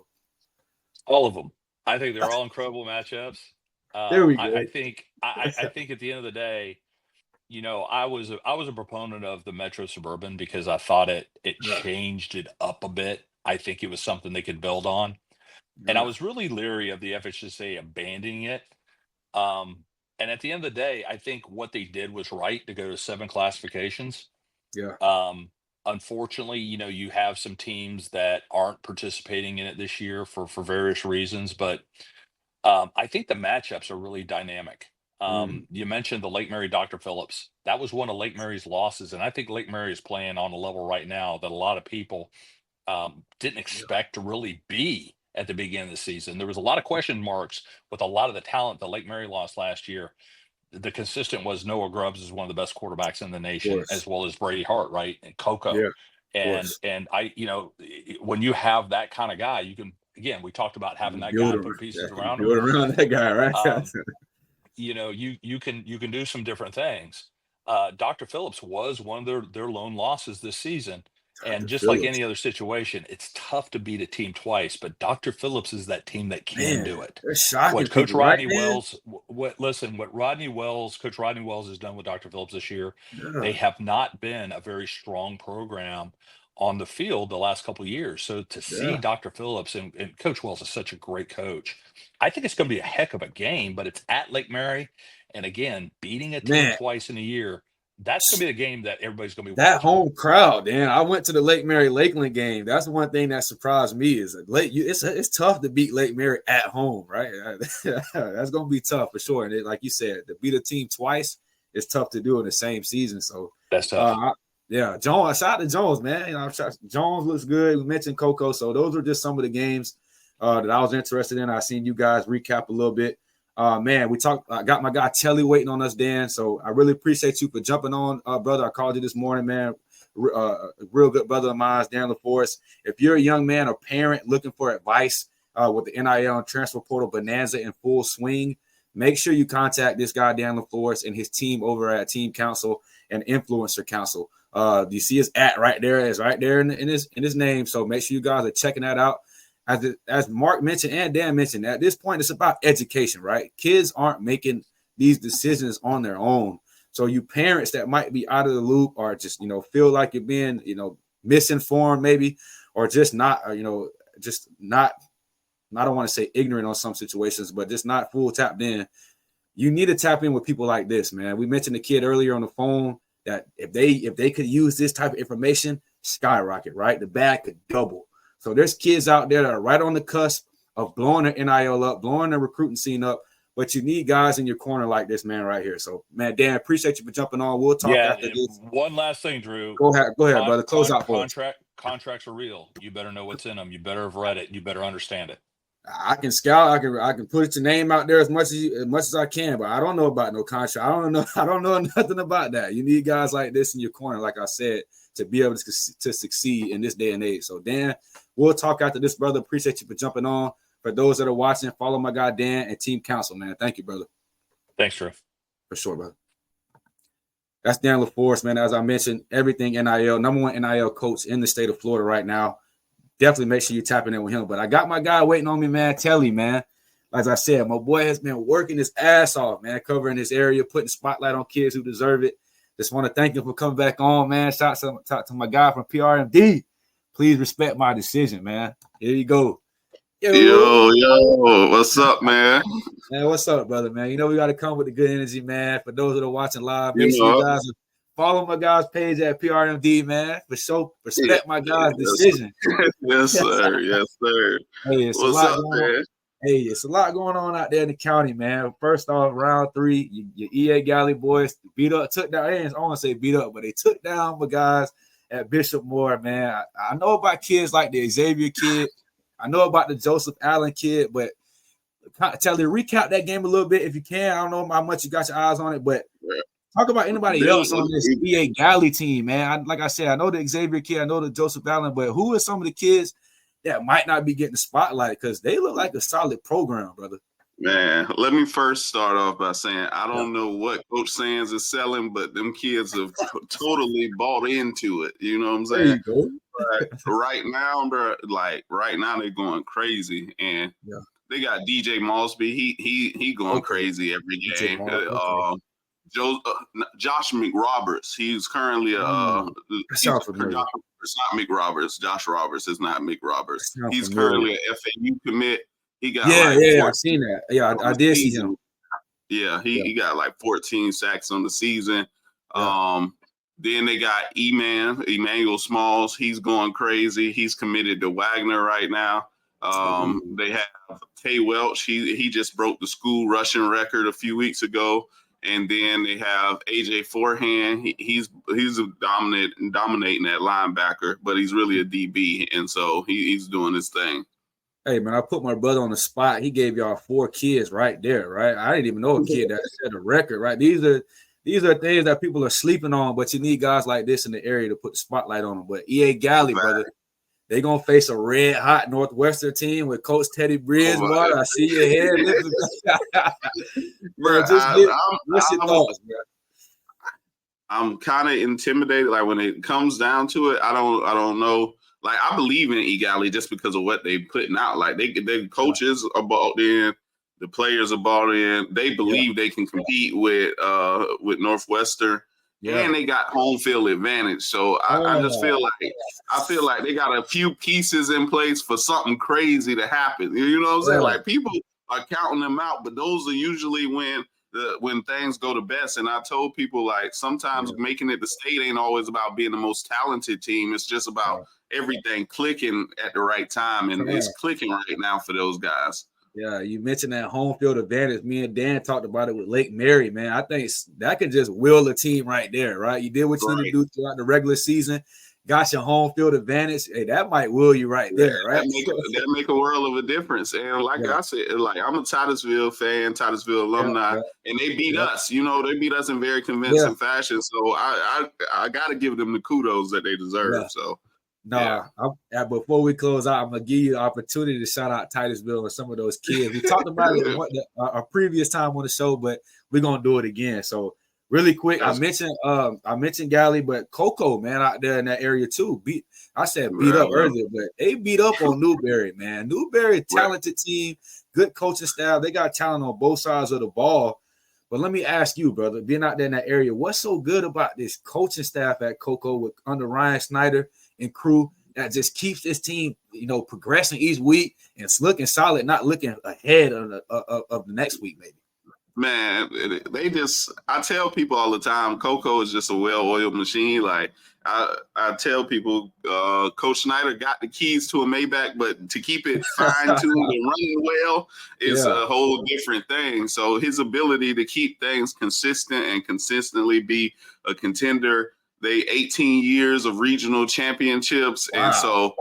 all of them. I think they're all incredible matchups. There we go. I think at the end of the day, I was a proponent of the Metro Suburban because I thought it changed it up a bit. I think it was something they could build on. And I was really leery of the FHSA abandoning it. And at the end of the day, I think what they did was right to go to 7 classifications. Yeah. Unfortunately, you have some teams that aren't participating in it this year for various reasons, but I think the matchups are really dynamic. You mentioned the Lake Mary Dr. Phillips. That was one of Lake Mary's losses, and I think Lake Mary is playing on a level right now that a lot of people didn't expect to really be at the beginning of the season. There was a lot of question marks with a lot of the talent that Lake Mary lost last year. The consistent was Noah Grubbs is one of the best quarterbacks in the nation, as well as Brady Hart, right? And Coco. Yeah, and I, when you have that kind of guy, you can, again, we talked about having that guy put pieces around him. Build around that guy, right? You can do some different things. Dr. Phillips was one of their lone losses this season. And Dr. just like Phillips. any other situation, it's tough to beat a team twice, but Dr. Phillips is that team that can Man, do it. they're shocking What Coach people, right, Rodney man? Wells, what Coach Rodney Wells has done with Dr. Phillips this year, Yeah, they have not been a very strong program on the field the last couple of years. So to see yeah. Dr. Phillips and Coach Wells is such a great coach. I think it's going to be a heck of a game, but it's at Lake Mary. And again, beating a team Man, twice in a year, that's going to be a game that everybody's going to be that watching. home crowd, man. I went to the Lake Mary Lakeland game. That's one thing that surprised me is it's tough to beat Lake Mary at home, right? That's gonna be tough for sure. And like you said, to beat a team twice, it's tough to do in the same season. So That's tough. yeah, Jones. Shout out to Jones, man. You know, Jones looks good. We mentioned Coco, so those are just some of the games that I was interested in. I seen you guys recap a little bit. Man, I got my guy Telly waiting on us, Dan. So I really appreciate you for jumping on, brother. I called you this morning, man. A real good brother of mine, Dan LaForest. If you're a young man or parent looking for advice with the NIL and transfer portal bonanza in full swing, make sure you contact this guy, Dan LaForest, and his team over at Team Counsel and Influencer Counsel. You see his @ right there. It's right there in his name. So make sure you guys are checking that out. As Mark mentioned and Dan mentioned, at this point, it's about education, right? Kids aren't making these decisions on their own. So you parents that might be out of the loop or just, feel like you're being, misinformed maybe, or just not, just not, I don't want to say ignorant on some situations, but just not full tapped in. You need to tap in with people like this, man. We mentioned the kid earlier on the phone that if they could use this type of information, skyrocket, right? The bag could double. So there's kids out there that are right on the cusp of blowing their NIL up, blowing their recruiting scene up, but you need guys in your corner like this man right here. So, man, Dan, appreciate you for jumping on. We'll talk after this. One last thing, Drew. Go ahead, brother. Close out for us. Contracts are real. You better know what's in them. You better have read it. You better understand it. I can scout. I can put your name out there as much as I can, but I don't know about no contract. I don't know nothing about that. You need guys like this in your corner, like I said, to be able to succeed in this day and age. So, Dan, we'll talk after this, brother. Appreciate you for jumping on. For those that are watching, follow my guy Dan and Team Counsel, man. Thank you, brother. Thanks, Drew. For sure, brother. That's Dan LaForest, man. As I mentioned, everything NIL, number one NIL coach in the state of Florida right now. Definitely make sure you're tapping in with him. But I got my guy waiting on me, man. Telly, man. As I said, my boy has been working his ass off, man, covering this area, putting spotlight on kids who deserve it. Just want to thank him for coming back on, man. Shout out to my guy from PRMD. Please respect my decision, man. Here you go. Yo, what's up, man? Man, what's up, brother, man? We got to come with the good energy, man. For those that are watching live, make sure you guys follow my guy's page at PRMD, man. For sure, respect my guy's decision. Yes, sir. Yes, sir. Hey, it's a lot going on out there in the county, man. First off, round 3, your EA Galley boys took down. I don't want to say beat up, but they took down my guys at Bishop Moore, man. I know about kids like the Xavier kid. I know about the Joseph Allen kid, but Telly, recap that game a little bit if you can. I don't know how much you got your eyes on it, but talk about anybody else on this EA Galley team, man. Like I said, I know the Xavier kid, I know the Joseph Allen, but who are some of the kids that might not be getting the spotlight because they look like a solid program, brother? Man, let me first start off by saying I don't know what Coach Sands is selling, but them kids have totally bought into it. You know what I'm saying? There you go. Right now, bro, right now they're going crazy, and they got DJ Mosby. He going crazy every game. Josh McRoberts. He's currently it's not McRoberts. Josh Roberts is not McRoberts. He's currently an FAU commit. He got I've seen that. Yeah, I did see him. Yeah, he got like 14 sacks on the season. Then they got Emmanuel Smalls. He's going crazy. He's committed to Wagner right now. They have Tay Welch. He just broke the school rushing record a few weeks ago. And then they have AJ Forehand. He's dominating that linebacker, but he's really a DB, and so he's doing his thing. Hey, man, I put my brother on the spot. He gave y'all 4 kids right there, right? I didn't even know a kid that set a record, right? These are things that people are sleeping on, but you need guys like this in the area to put the spotlight on them. But EA Galley, brother, they're going to face a red-hot Northwestern team with Coach Teddy Bridgewater. I see your head. Bro, what's your thoughts, bro? I'm kind of intimidated. Like when it comes down to it, I don't know. Like I believe in Egali just because of what they putting out. Like they coaches are bought in, the players are bought in. They believe they can compete with Northwestern, and they got home field advantage. So I just feel like they got a few pieces in place for something crazy to happen. You know what I'm saying? Like people are counting them out, but those are usually when things go the best. And I told people, like, sometimes making it the state ain't always about being the most talented team. It's just about everything clicking at the right time, and it's clicking right now for those guys. Yeah, you mentioned that home field advantage. Me and Dan talked about it with Lake Mary, man. I think that can just will a team right there, right? You did what you need to do throughout the regular season, got your home field advantage. Hey, that might will you right there, right? That make a world of a difference. And like I said, like I'm a Titusville fan, Titusville alumni, and they beat us. You know, they beat us in very convincing fashion. So I got to give them the kudos that they deserve. So. Before we close out, I'm gonna give you the opportunity to shout out Titusville and some of those kids. We talked about it a previous time on the show, but we're gonna do it again. So really quick, I mentioned Galley, but Coco, man, out there in that area too. Beat up earlier, but they beat up on Newberry, man. Newberry, talented team, good coaching staff. They got talent on both sides of the ball. But let me ask you, brother, being out there in that area, what's so good about this coaching staff at Coco under Ryan Snyder and crew that just keeps this team, progressing each week and it's looking solid, not looking ahead of the next week, maybe? Man, I tell people all the time, Coco is just a well-oiled machine. Like I tell people, Coach Snyder got the keys to a Maybach, but to keep it fine-tuned and running well is a whole different thing. So his ability to keep things consistent and consistently be a contender. They 18 years of regional championships, and so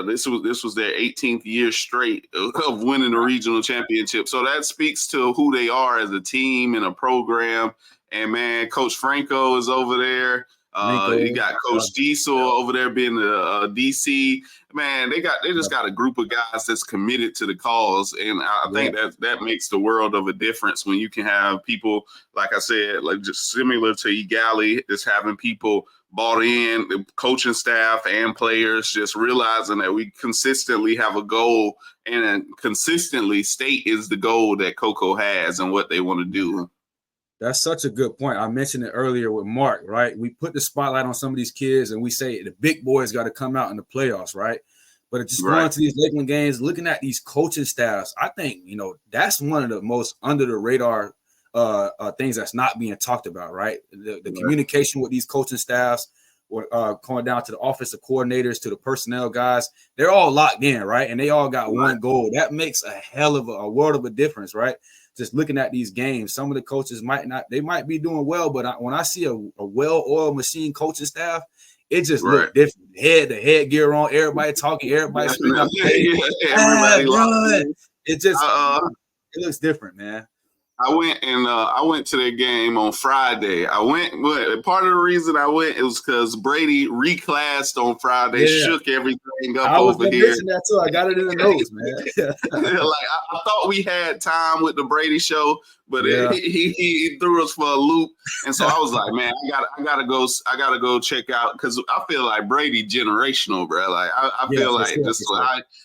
this was their 18th year straight of winning a regional championship. So that speaks to who they are as a team and a program. And man, Coach Franco is over there. You got Coach Diesel over there being the DC. Man, they just got a group of guys that's committed to the cause, and I think that makes the world of a difference when you can have people, like I said, like just similar to Egali, just having people bought in, the coaching staff and players, just realizing that we consistently have a goal, and consistently state is the goal that Coco has and what they want to do. That's such a good point. I mentioned it earlier with Mark, right? We put the spotlight on some of these kids and we say the big boys got to come out in the playoffs, right? But just going to these Lakeland games, looking at these coaching staffs, I think, that's one of the most under the radar things that's not being talked about, right? The communication with these coaching staffs, going down to the offensive coordinators, to the personnel guys, they're all locked in, right? And they all got one goal. That makes a hell of a world of a difference, right? Just looking at these games, some of the coaches might be doing well, but when I see a well-oiled machine coaching staff, it just looks different. The headgear on, everybody talking, everybody screaming out, everybody run. It just it looks different, man. I went to that game on Friday. Part of the reason I went was because Brady reclassed on Friday, shook everything up over here. I was that too. I got it in the notes, man. I thought we had time with the Brady show, but he threw us for a loop, and so I was like, man, I gotta go check out, because I feel like Brady generational, bro. Like I feel like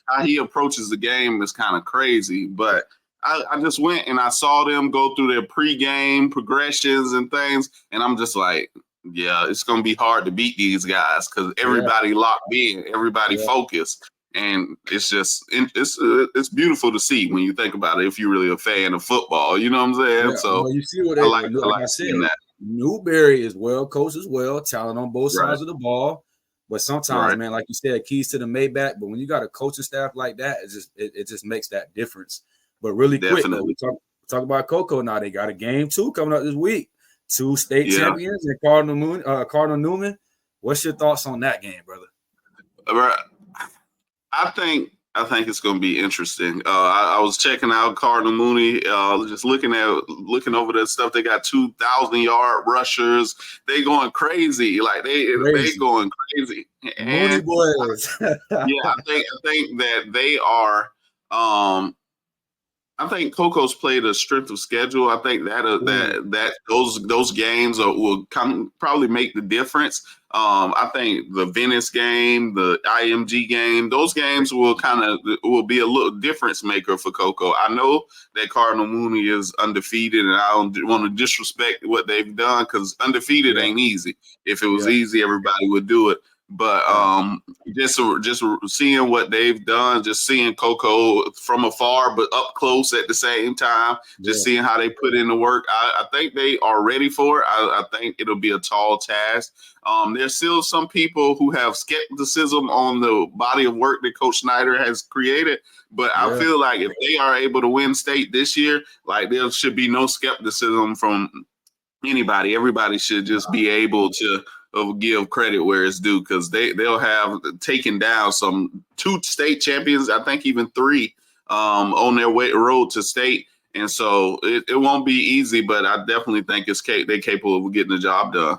how he approaches the game is kind of crazy, but. I just went and I saw them go through their pregame progressions and things, and I'm just like, it's going to be hard to beat these guys because everybody locked in, everybody focused, and it's just it's beautiful to see when you think about it. If you're really a fan of football, you know what I'm saying? So you see what I said. That. Newberry is well coached as well, talent on both sides of the ball. But sometimes, man, like you said, keys to the Maybach. But when you got a coaching staff like that, it just makes that difference. But really quick, though, we talk about Coco now. They got a game 2 coming up this week. 2 state champions and Cardinal Newman. What's your thoughts on that game, brother? I think it's going to be interesting. I was checking out Cardinal Mooney, just looking over that stuff. They got 2,000-yard rushers. They going crazy. Like they going crazy. Mooney boys. I think that they are. I think Coco's played a strength of schedule. I think that those games will probably make the difference. I think the Venice game, the IMG game, those games will be a little difference maker for Coco. I know that Cardinal Mooney is undefeated, and I don't want to disrespect what they've done because undefeated ain't easy. If it was easy, everybody would do it. But just seeing what they've done, just seeing Coco from afar but up close at the same time, just seeing how they put in the work, I think they are ready for it. I think it'll be a tall task. There's still some people who have skepticism on the body of work that Coach Snyder has created, but I feel like if they are able to win state this year, like there should be no skepticism from anybody. Everybody should just be able to give credit where it's due because they'll have taken down 2 state champions, I think even 3 on their road to state. And so it won't be easy, but I definitely think they're capable of getting the job done.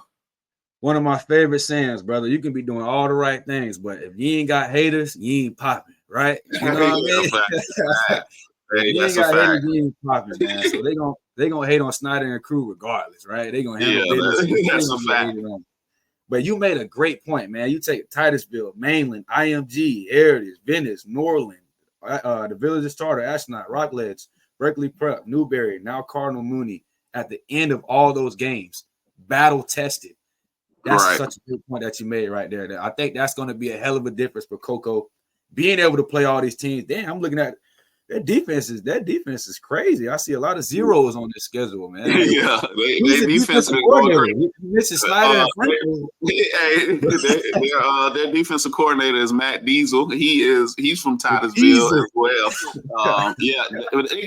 One of my favorite sayings, brother, you can be doing all the right things, but if you ain't got haters, you ain't popping, right? You know what I mean? Hey, you that's ain't got a fact. haters, you ain't popping, man. So they gonna hate on Snyder and crew regardless, right? They gonna handle business. That's a fact. But you made a great point, man. You take Titusville, Mainland, IMG, Heritage, Venice, Norland, the Villages Charter, Astronaut, Rockledge, Berkeley Prep, Newberry, now Cardinal Mooney. At the end of all those games, battle tested. That's such a good point that you made right there. I think that's going to be a hell of a difference for Coco being able to play all these teams. Damn, I'm looking at their defense is crazy. I see a lot of zeros on this schedule, man. Yeah, their defense been going crazy. Mr. Snyder their defensive coordinator is Matt Diesel. He's from Titusville as well. They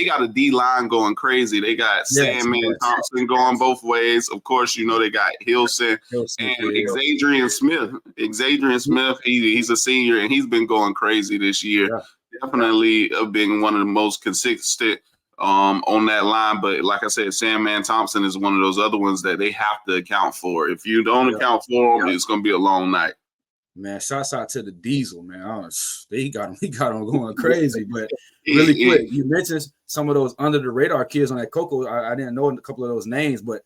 got a D line going crazy. They got Sandman Thompson going both ways. Of course, they got Hilson and Xadrian Smith. Xadrian Smith, he's a senior and he's been going crazy this year. Yeah. Definitely being one of the most consistent on that line. But like I said, Sandman Thompson is one of those other ones that they have to account for. If you don't account for him, it's going to be a long night. Man, shouts out to the Diesel, man. He got him going crazy. But really quick, you mentioned some of those under the radar kids on that Coco. I didn't know a couple of those names, but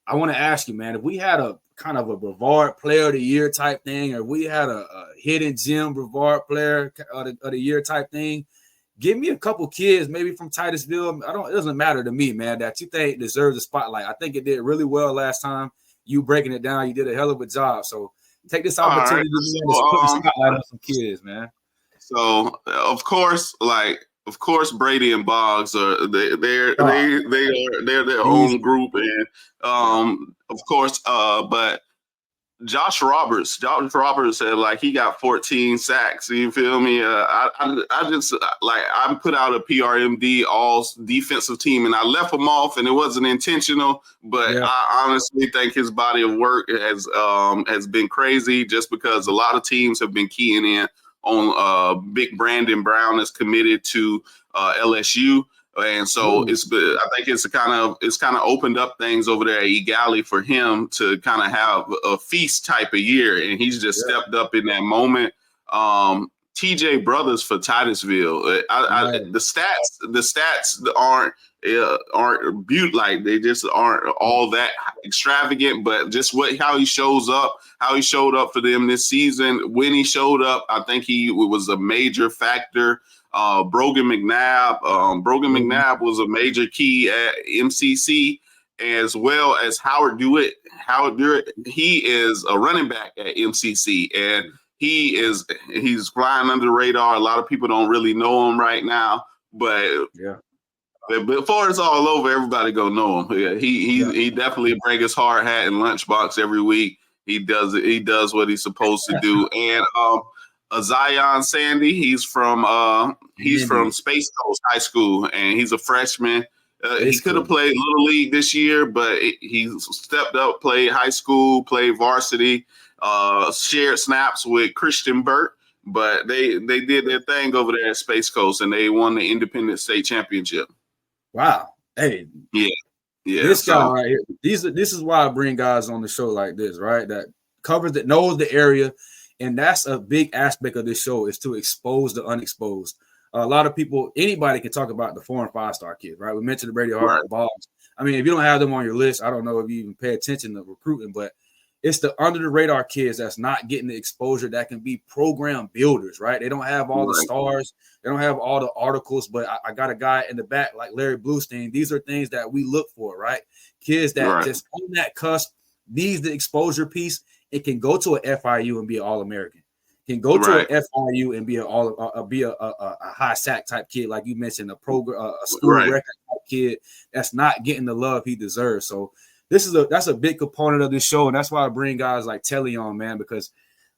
I want to ask you, man, if we had a kind of a Brevard player of the year type thing, or we had a hidden gem Brevard player of the year type thing, give me a couple kids, maybe from Titusville. It doesn't matter to me, man, that you think deserves a spotlight. I think it did really well last time. You breaking it down, you did a hell of a job. So take this opportunity to put a spotlight on some kids, man. So of course, Brady and Boggs are they're their own group, and of course, but Josh Roberts said he got 14 sacks. You feel me? I just I put out a PRMD all defensive team, and I left him off, and it wasn't intentional. But I honestly think his body of work has been crazy, just because a lot of teams have been keying in on big Brandon Brown is committed to LSU. And so I think it's kind of opened up things over there at Egali for him to kind of have a feast type of year, and he's just stepped up in that moment. TJ Brothers for Titusville. The stats aren't they just aren't all that extravagant, but just how he showed up for them this season. When he showed up, I think he was a major factor. Brogan McNabb was a major key at MCC, as well as Howard Dewitt. He is a running back at MCC, and he's flying under the radar. A lot of people don't really know him right now, but before it's all over, everybody gonna know him. Yeah, he definitely brings his hard hat and lunchbox every week. He does what he's supposed to do. And Zion Sandy, he's from Space Coast High School, and he's a freshman. He could have played Little League this year, but he stepped up, played high school, played varsity, shared snaps with Christian Burt. But they did their thing over there at Space Coast, and they won the Independent State Championship. Wow. Hey. Yeah. This guy right here. This is why I bring guys on the show like this, right? That that knows the area. And that's a big aspect of this show, is to expose the unexposed. a lot of people, anybody can talk about the 4 and 5 star kids, right? We mentioned the Brady Hart, Right. Bobs. I mean, if you don't have them on your list, I don't know if you even pay attention to recruiting, but it's the under the radar kids that's not getting the exposure that can be program builders, right? They don't have all the stars, they don't have all the articles, but I got a guy in the back like Larry Blustein. These are things that we look for, right? Kids that just on that cusp needs the exposure piece. It can go to an FIU and be an All-American. Can go to an FIU and be a high sack type kid, like you mentioned, a school record type kid that's not getting the love he deserves. So that's a big component of this show, and that's why I bring guys like Telly on, man, because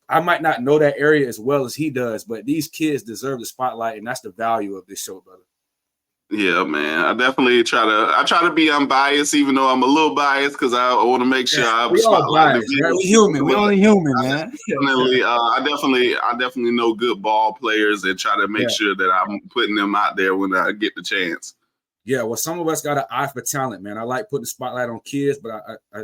I might not know that area as well as he does, but these kids deserve the spotlight, and that's the value of this show, brother. Yeah, man. I definitely try to be unbiased, even though I'm a little biased because I want to make sure I spotlight the right? We human. We only human, man. I definitely know good ball players and try to make sure that I'm putting them out there when I get the chance. Yeah, well, some of us got an eye for talent, man. I like putting the spotlight on kids, but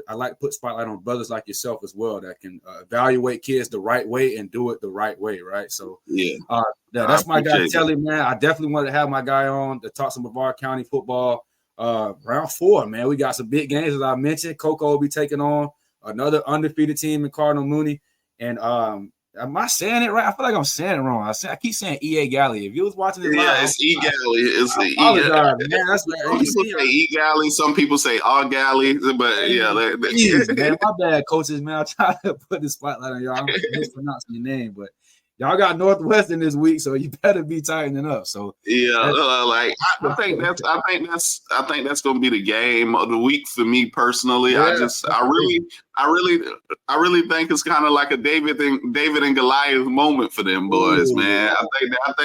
I like to put spotlight on brothers like yourself as well that can evaluate kids the right way and do it the right way, right? So, that's my guy, Telly, man. I definitely wanted to have my guy on to talk some Brevard County football. Round 4, man. We got some big games, as I mentioned. Coco will be taking on another undefeated team in Cardinal Mooney. And am I saying it right? I feel like I'm saying it wrong. I keep saying E.A. Galley. If you was watching this live, it's E. Galley. It's the E. Man, that's what some people say E. Galley. Some people say R. Galley. But man, my bad, coaches. Man, I try to put the spotlight on y'all. I'm mispronouncing your name, but y'all got Northwestern this week, so you better be tightening up. So I think that's going to be the game of the week for me personally. Yeah, I really think it's kind of like a David and Goliath moment for them boys, man. I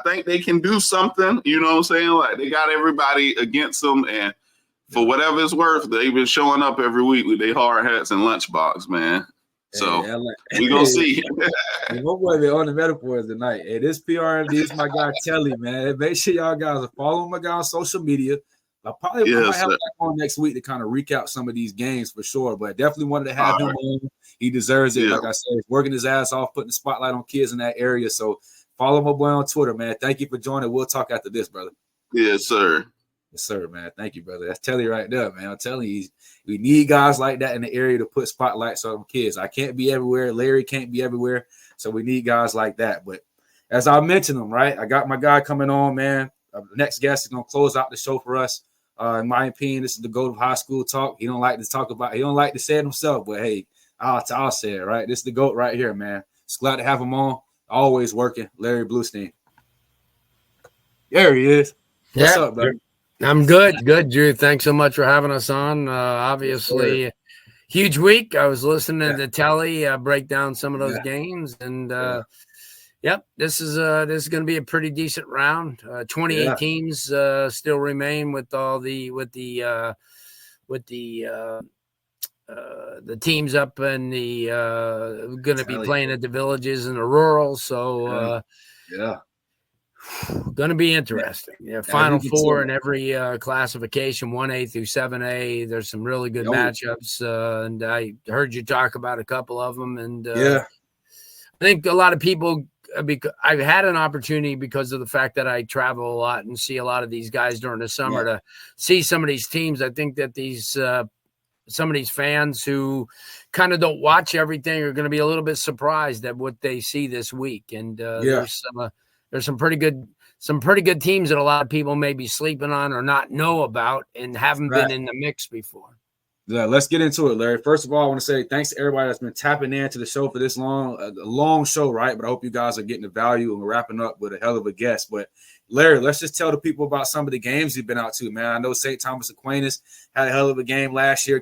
think they can do something. You know what I'm saying? Like they got everybody against them, and for whatever it's worth, they've been showing up every week with their hard hats and lunchbox, man. So we're going to see. My boy be on the metaphors tonight. Hey, this PRMD is my guy, Telly, man. Make sure y'all guys are following my guy on social media. I might have him on next week to kind of recap some of these games for sure, but definitely wanted to have him on. He deserves it. Like I said, he's working his ass off, putting the spotlight on kids in that area. So follow my boy on Twitter, man. Thank you for joining. We'll talk after this, brother. Yes, sir. Yes, sir, man. Thank you, brother. That's Telly right there, man. I'm telling you, we need guys like that in the area to put spotlights on kids. I can't be everywhere. Larry can't be everywhere. So we need guys like that. But as I mentioned them, right, I got my guy coming on, man. The next guest is going to close out the show for us. In my opinion, this is the GOAT of high school talk. He don't like to say it himself, but hey, I'll say it, right? This is the GOAT right here, man. Just glad to have him on. Always working. Larry Blustein. There he is. What's up, brother? I'm good, Drew. Thanks so much for having us on. Obviously, huge week. I was listening to Telly break down some of those games, and this is going to be a pretty decent round. 28 teams still remain with all the teams up and the going to be playing at the villages and the rural. So going to be interesting. Final 4 in every classification, 1A through 7A. There's some really good matchups, and I heard you talk about a couple of them. And I think a lot of people, because I've had an opportunity because of the fact that I travel a lot and see a lot of these guys during the summer to see some of these teams. I think that some of these fans who kind of don't watch everything are going to be a little bit surprised at what they see this week. And there's some pretty good teams that a lot of people may be sleeping on or not know about and haven't been in the mix before. Yeah, let's get into it, Larry. First of all, I want to say thanks to everybody that's been tapping into the show for this long show, right? But I hope you guys are getting the value, and we're wrapping up with a hell of a guest. But Larry, let's just tell the people about some of the games you've been out to, man. I know St. Thomas Aquinas had a hell of a game last year.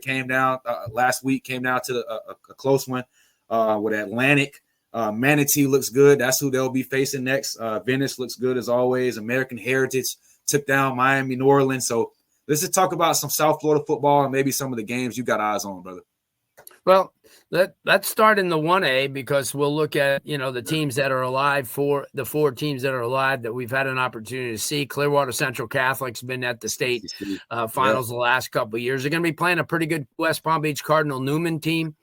Last week came down to a close one with Atlantic. Manatee looks good. That's who they'll be facing next. Venice looks good as always. American Heritage took down Miami, New Orleans. So let's just talk about some South Florida football and maybe some of the games you got eyes on, brother. Well, let's start in the 1A because we'll look at, the teams that are alive, for the 4 teams that are alive that we've had an opportunity to see. Clearwater Central Catholic's been at the state finals the last couple of years. They're going to be playing a pretty good West Palm Beach Cardinal Newman team.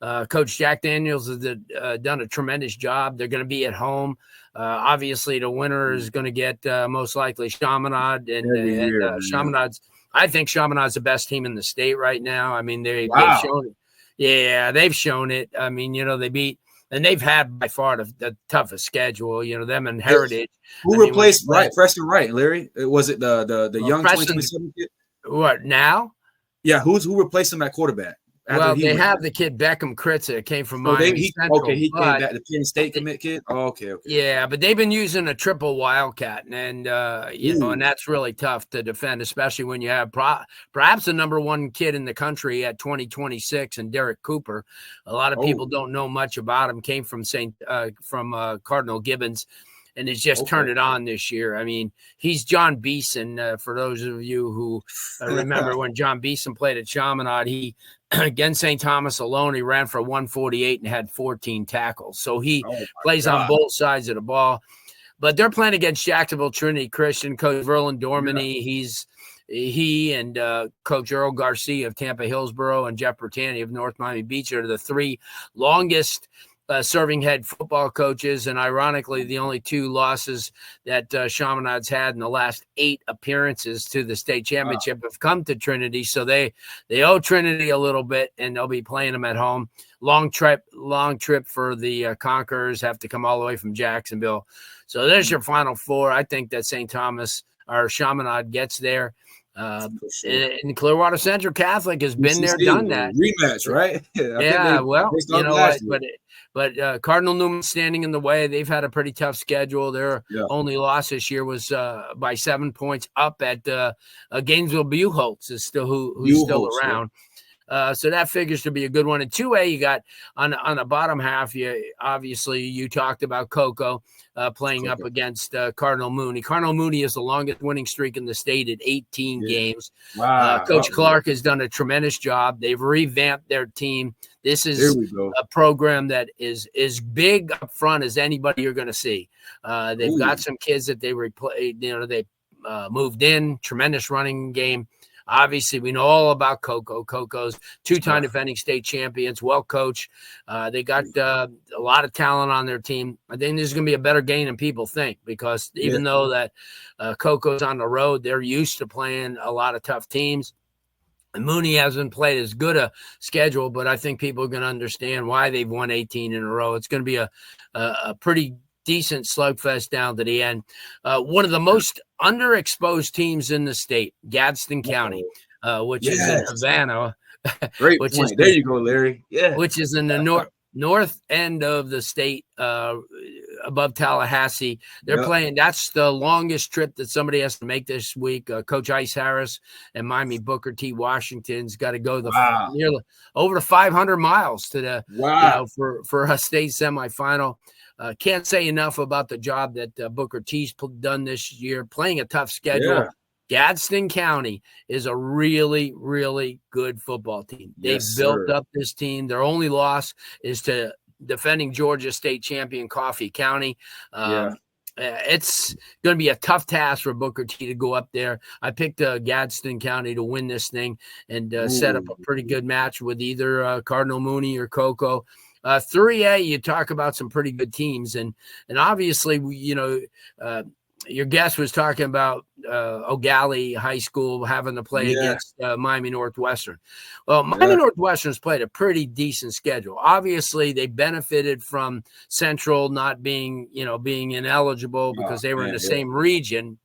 Coach Jack Daniels has done a tremendous job. They're going to be at home. Obviously, the winner is going to get most likely Chaminade, and Chaminade's. I think Chaminade's the best team in the state right now. I mean, they've shown it. Yeah, they've shown it. I mean, they beat, and they've had by far the toughest schedule. Them and Heritage. Who replaced Preston Wright, Larry? Was it the young 2027 kid? What now? Yeah, who replaced him at quarterback? Well, they have the kid Beckham Kritza came from Miami Central. Okay, he came back, the Penn State commit kid. Oh, okay. Yeah, but they've been using a triple wildcat, and and that's really tough to defend, especially when you have perhaps the number one kid in the country at 2026 and Derek Cooper. A lot of people don't know much about him. Came from Cardinal Gibbons, and has just turned it on this year. I mean, he's John Beeson. For those of you who remember when John Beeson played at Chaminade, he against St. Thomas alone, he ran for 148 and had 14 tackles. So he plays on both sides of the ball. But they're playing against Jacksonville Trinity Christian. Coach Verlin Dormany, he and Coach Earl Garcia of Tampa Hillsborough and Jeff Bertani of North Miami Beach are the three longest serving head football coaches, and ironically, the only two losses that Chaminade's had in the last 8 appearances to the state championship have come to Trinity. So they owe Trinity a little bit, and they'll be playing them at home. Long trip for the Conquerors. Have to come all the way from Jacksonville. So there's your Final Four. I think that St. Thomas or Chaminade gets there. And Clearwater Central Catholic has been there, done that. Rematch, right? But Cardinal Newman standing in the way. They've had a pretty tough schedule. Their only loss this year was by 7 points up at Gainesville. Buchholz is still who's still around. So that figures to be a good one. And 2A, you got on the bottom half. You talked about Cocoa playing up against Cardinal Mooney. Cardinal Mooney is the longest winning streak in the state at 18 games. Wow. Coach Clark has done a tremendous job. They've revamped their team. This is a program that is as big up front as anybody you're going to see. They've got some kids that they moved in. Tremendous running game. Obviously, we know all about Cocoa. Cocoa's 2-time defending state champions, well coached. They got a lot of talent on their team. I think there's going to be a better game than people think, because even though that Cocoa's on the road, they're used to playing a lot of tough teams. And Mooney hasn't played as good a schedule, but I think people are going to understand why they've won 18 in a row. It's going to be a pretty decent slugfest down to the end. One of the most underexposed teams in the state, Gadsden County, which is in Havana. Great point. There you go, Larry. Yeah. Which is in the north end of the state, above Tallahassee. They're playing. That's the longest trip that somebody has to make this week. Coach Ice Harris and Miami Booker T. Washington's got to go over the 500 miles to the for a state semifinal. Can't say enough about the job that Booker T's done this year, playing a tough schedule. Gadsden County is a really, really good football team. They've built up this team. Their only loss is to defending Georgia State champion Coffee County. It's going to be a tough task for Booker T to go up there. I picked Gadsden County to win this thing and set up a pretty good match with either Cardinal Mooney or Cocoa. 3A, you talk about some pretty good teams, and obviously, your guest was talking about O'Galley High School having to play against Miami Northwestern. Well, Miami Northwestern's played a pretty decent schedule. Obviously, they benefited from Central not being ineligible because they were in the same region,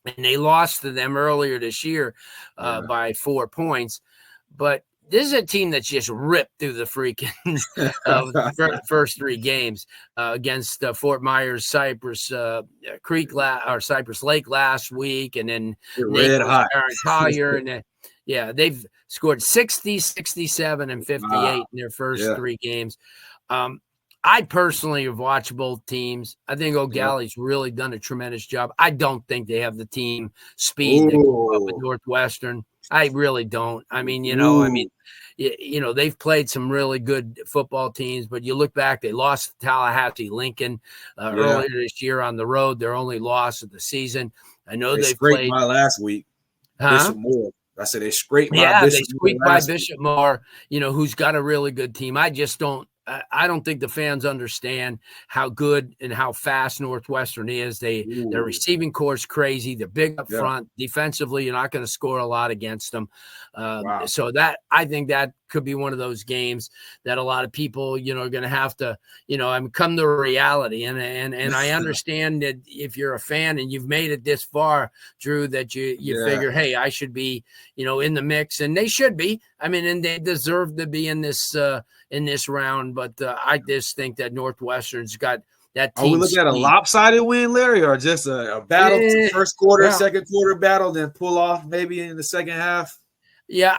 and they lost to them earlier this year by 4 points. But this is a team that's just ripped through the freaking first 3 games against Fort Myers, Cypress Creek or Cypress Lake last week, and then red hot Collier, and they've scored 60, 67, and 58 in their first 3 games. I personally have watched both teams. I think O'Galley's really done a tremendous job. I don't think they have the team speed to go up with Northwestern. I really don't. I mean, they've played some really good football teams, but you look back, they lost to Tallahassee Lincoln earlier this year on the road, their only loss of the season. I know they played my last week. Bishop Moore. I said they scraped by Yeah, Bishop. they squeaked by Bishop Moore, who's got a really good team. I don't think the fans understand how good and how fast Northwestern is. Their receiving core is crazy. They're big up front. Defensively, you're not going to score a lot against them. So I think that could be one of those games that a lot of people, are going to have to, come to reality. And I understand that if you're a fan and you've made it this far, Drew, that you figure, hey, I should be, in the mix, and they should be. I mean, and they deserve to be in this round. But I just think that Northwestern's got that team. Are we looking at a lopsided win, Larry, or just a battle, first quarter, second quarter battle, then pull off maybe in the second half? Yeah,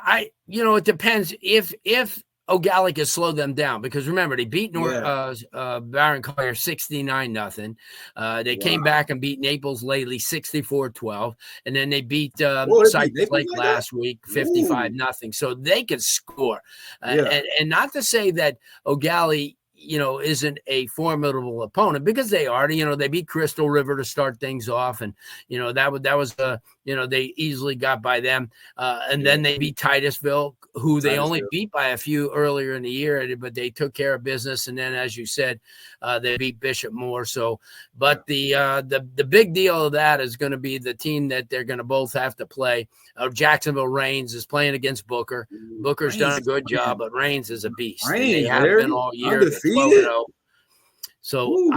it depends if O'Galley can slow them down, because remember, they beat Barron Collier 69-0. They came back and beat Naples lately 64-12, and then they beat Cypress Lake last week 55-0. So they could score, and not to say that O'Galley isn't a formidable opponent, because they are. They beat Crystal River to start things off, and that was they easily got by them, and then they beat Titusville, who they only beat by a few earlier in the year, but they took care of business. And then, as you said, they beat Bishop Moore. So, but the big deal of that is going to be the team that they're going to both have to play. Jacksonville Reigns is playing against Booker. Booker's done a good job, but Reigns is a beast. They have been all year. Undefeated. So,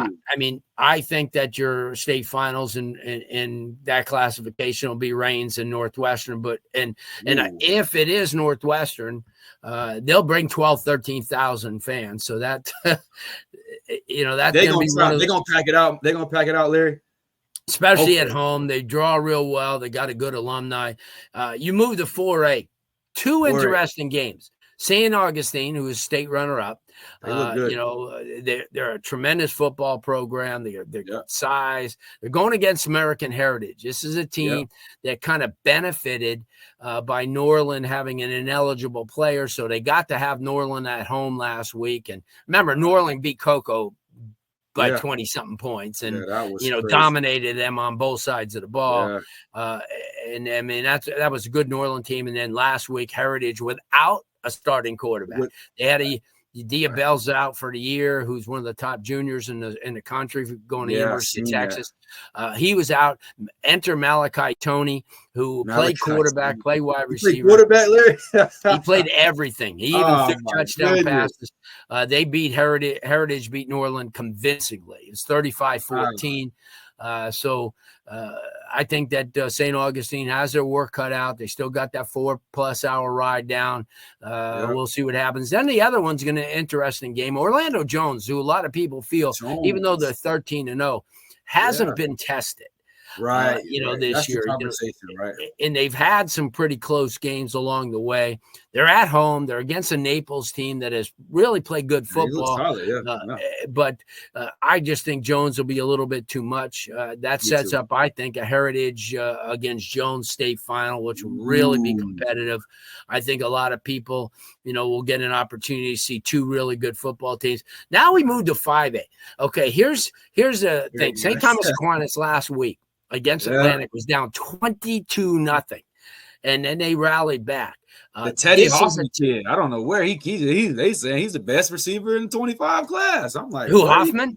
I think that your state finals in that classification will be Reigns and Northwestern. But if it is Northwestern, they'll bring 13,000 fans. So that that's they're gonna pack it out. They're gonna pack it out, Larry. Especially at home, they draw real well. They got a good alumni. You move to 4A, two interesting games. St. Augustine, who is state runner-up, they're a tremendous football program. They're size. They're going against American Heritage. This is a team that kind of benefited by Norland having an ineligible player, so they got to have Norland at home last week. And remember, Norland beat Cocoa by 20-something points, and dominated them on both sides of the ball. And I mean, that was a good Norland team. And then last week, Heritage without a starting quarterback. They had Diabelle's out for the year, who's one of the top juniors in the country, going to University of Texas. He was out. Enter Malachi Toney, who played quarterback, played wide receiver. Quarterback, Larry. He played everything. He even threw touchdown passes. They beat Heritage beat Norland convincingly. It's 35-14. So I think that St. Augustine has their work cut out. They still got that 4+ hour ride down. We'll see what happens. Then the other one's going to be an interesting game. Orlando Jones, who a lot of people feel, even though they're 13-0, hasn't been tested. Right. This That's year. The conversation, right. And they've had some pretty close games along the way. They're at home. They're against a Naples team that has really played good football. But I just think Jones will be a little bit too much. That sets up, I think, a Heritage against Jones state final, which will really be competitive. I think a lot of people, will get an opportunity to see two really good football teams. Now we move to 5A. Okay, here's the thing. St. Thomas Aquinas last week against Atlantic was down 22-0, and then they rallied back. The Teddy Hoffman kid, I don't know where they saying he's the best receiver in the 25 class. I'm like, who, Hoffman?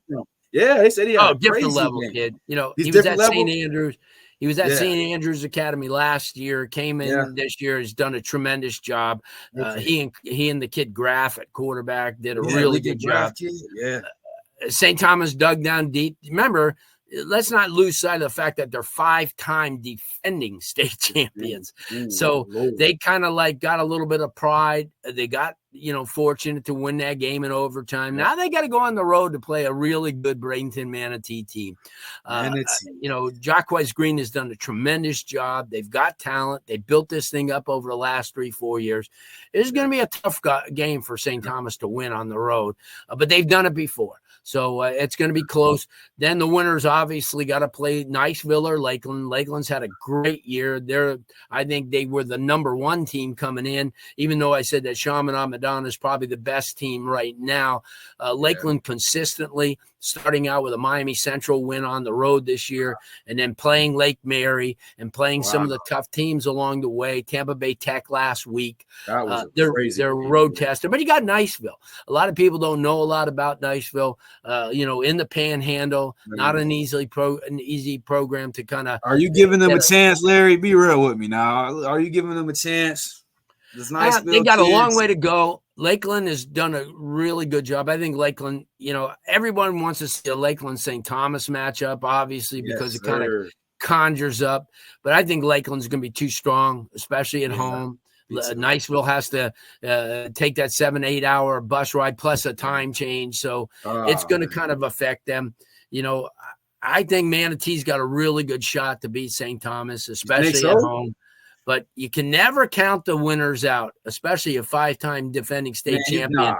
Yeah, they said he had a different level game. Kid. He was at St. Andrews. He was at St. Andrews Academy last year, came in this year, has done a tremendous job. He and the kid Graff at quarterback did a really good job. St. Thomas dug down deep. Remember, let's not lose sight of the fact that they're 5-time defending state champions. So they kind of got a little bit of pride. They got, fortunate to win that game in overtime. Now they got to go on the road to play a really good Bradenton Manatee team. Jacquez Green has done a tremendous job. They've got talent. They built this thing up over the last 3-4 years. It's going to be a tough game for St. Thomas to win on the road, but they've done it before. So it's going to be close. Then the winners obviously got to play Niceville or Lakeland. Lakeland's had a great year. I think they were the number 1 team coming in, even though I said that Shaman Amadon is probably the best team right now. Lakeland consistently starting out with a Miami Central win on the road this year, and then playing Lake Mary and playing some of the tough teams along the way. Tampa Bay Tech last week. That was they're road tested, but you got Niceville. A lot of people don't know a lot about Niceville. In the Panhandle, not an easy program to kind of. Are you giving them a chance, Larry? Be real with me now. Are you giving them a chance? They got a long way to go. Lakeland has done a really good job. I think Lakeland, everyone wants to see a Lakeland-St. Thomas matchup, obviously, because it kind of conjures up. But I think Lakeland's going to be too strong, especially at home. Niceville has to take that 7-8 hour bus ride plus a time change. So it's going to kind of affect them. I think Manatee's got a really good shot to beat St. Thomas, especially at home. But you can never count the winners out, especially a 5-time defending state champion.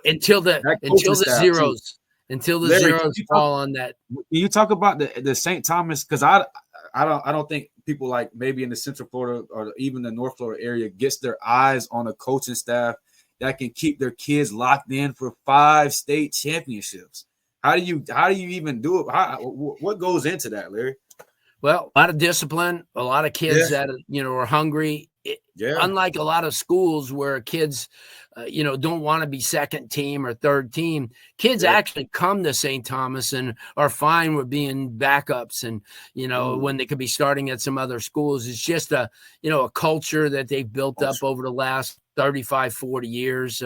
Until the zeros fall on that. You talk about the St. Thomas, because I don't think people like maybe in the Central Florida or even the North Florida area gets their eyes on a coaching staff that can keep their kids locked in for 5 state championships. How do you even do it? What goes into that, Larry? Well, a lot of discipline, a lot of kids that are hungry. Unlike a lot of schools where kids, don't want to be second team or third team, kids actually come to St. Thomas and are fine with being backups. And, when they could be starting at some other schools, it's just a culture that they've built up over the last 35, 40 years.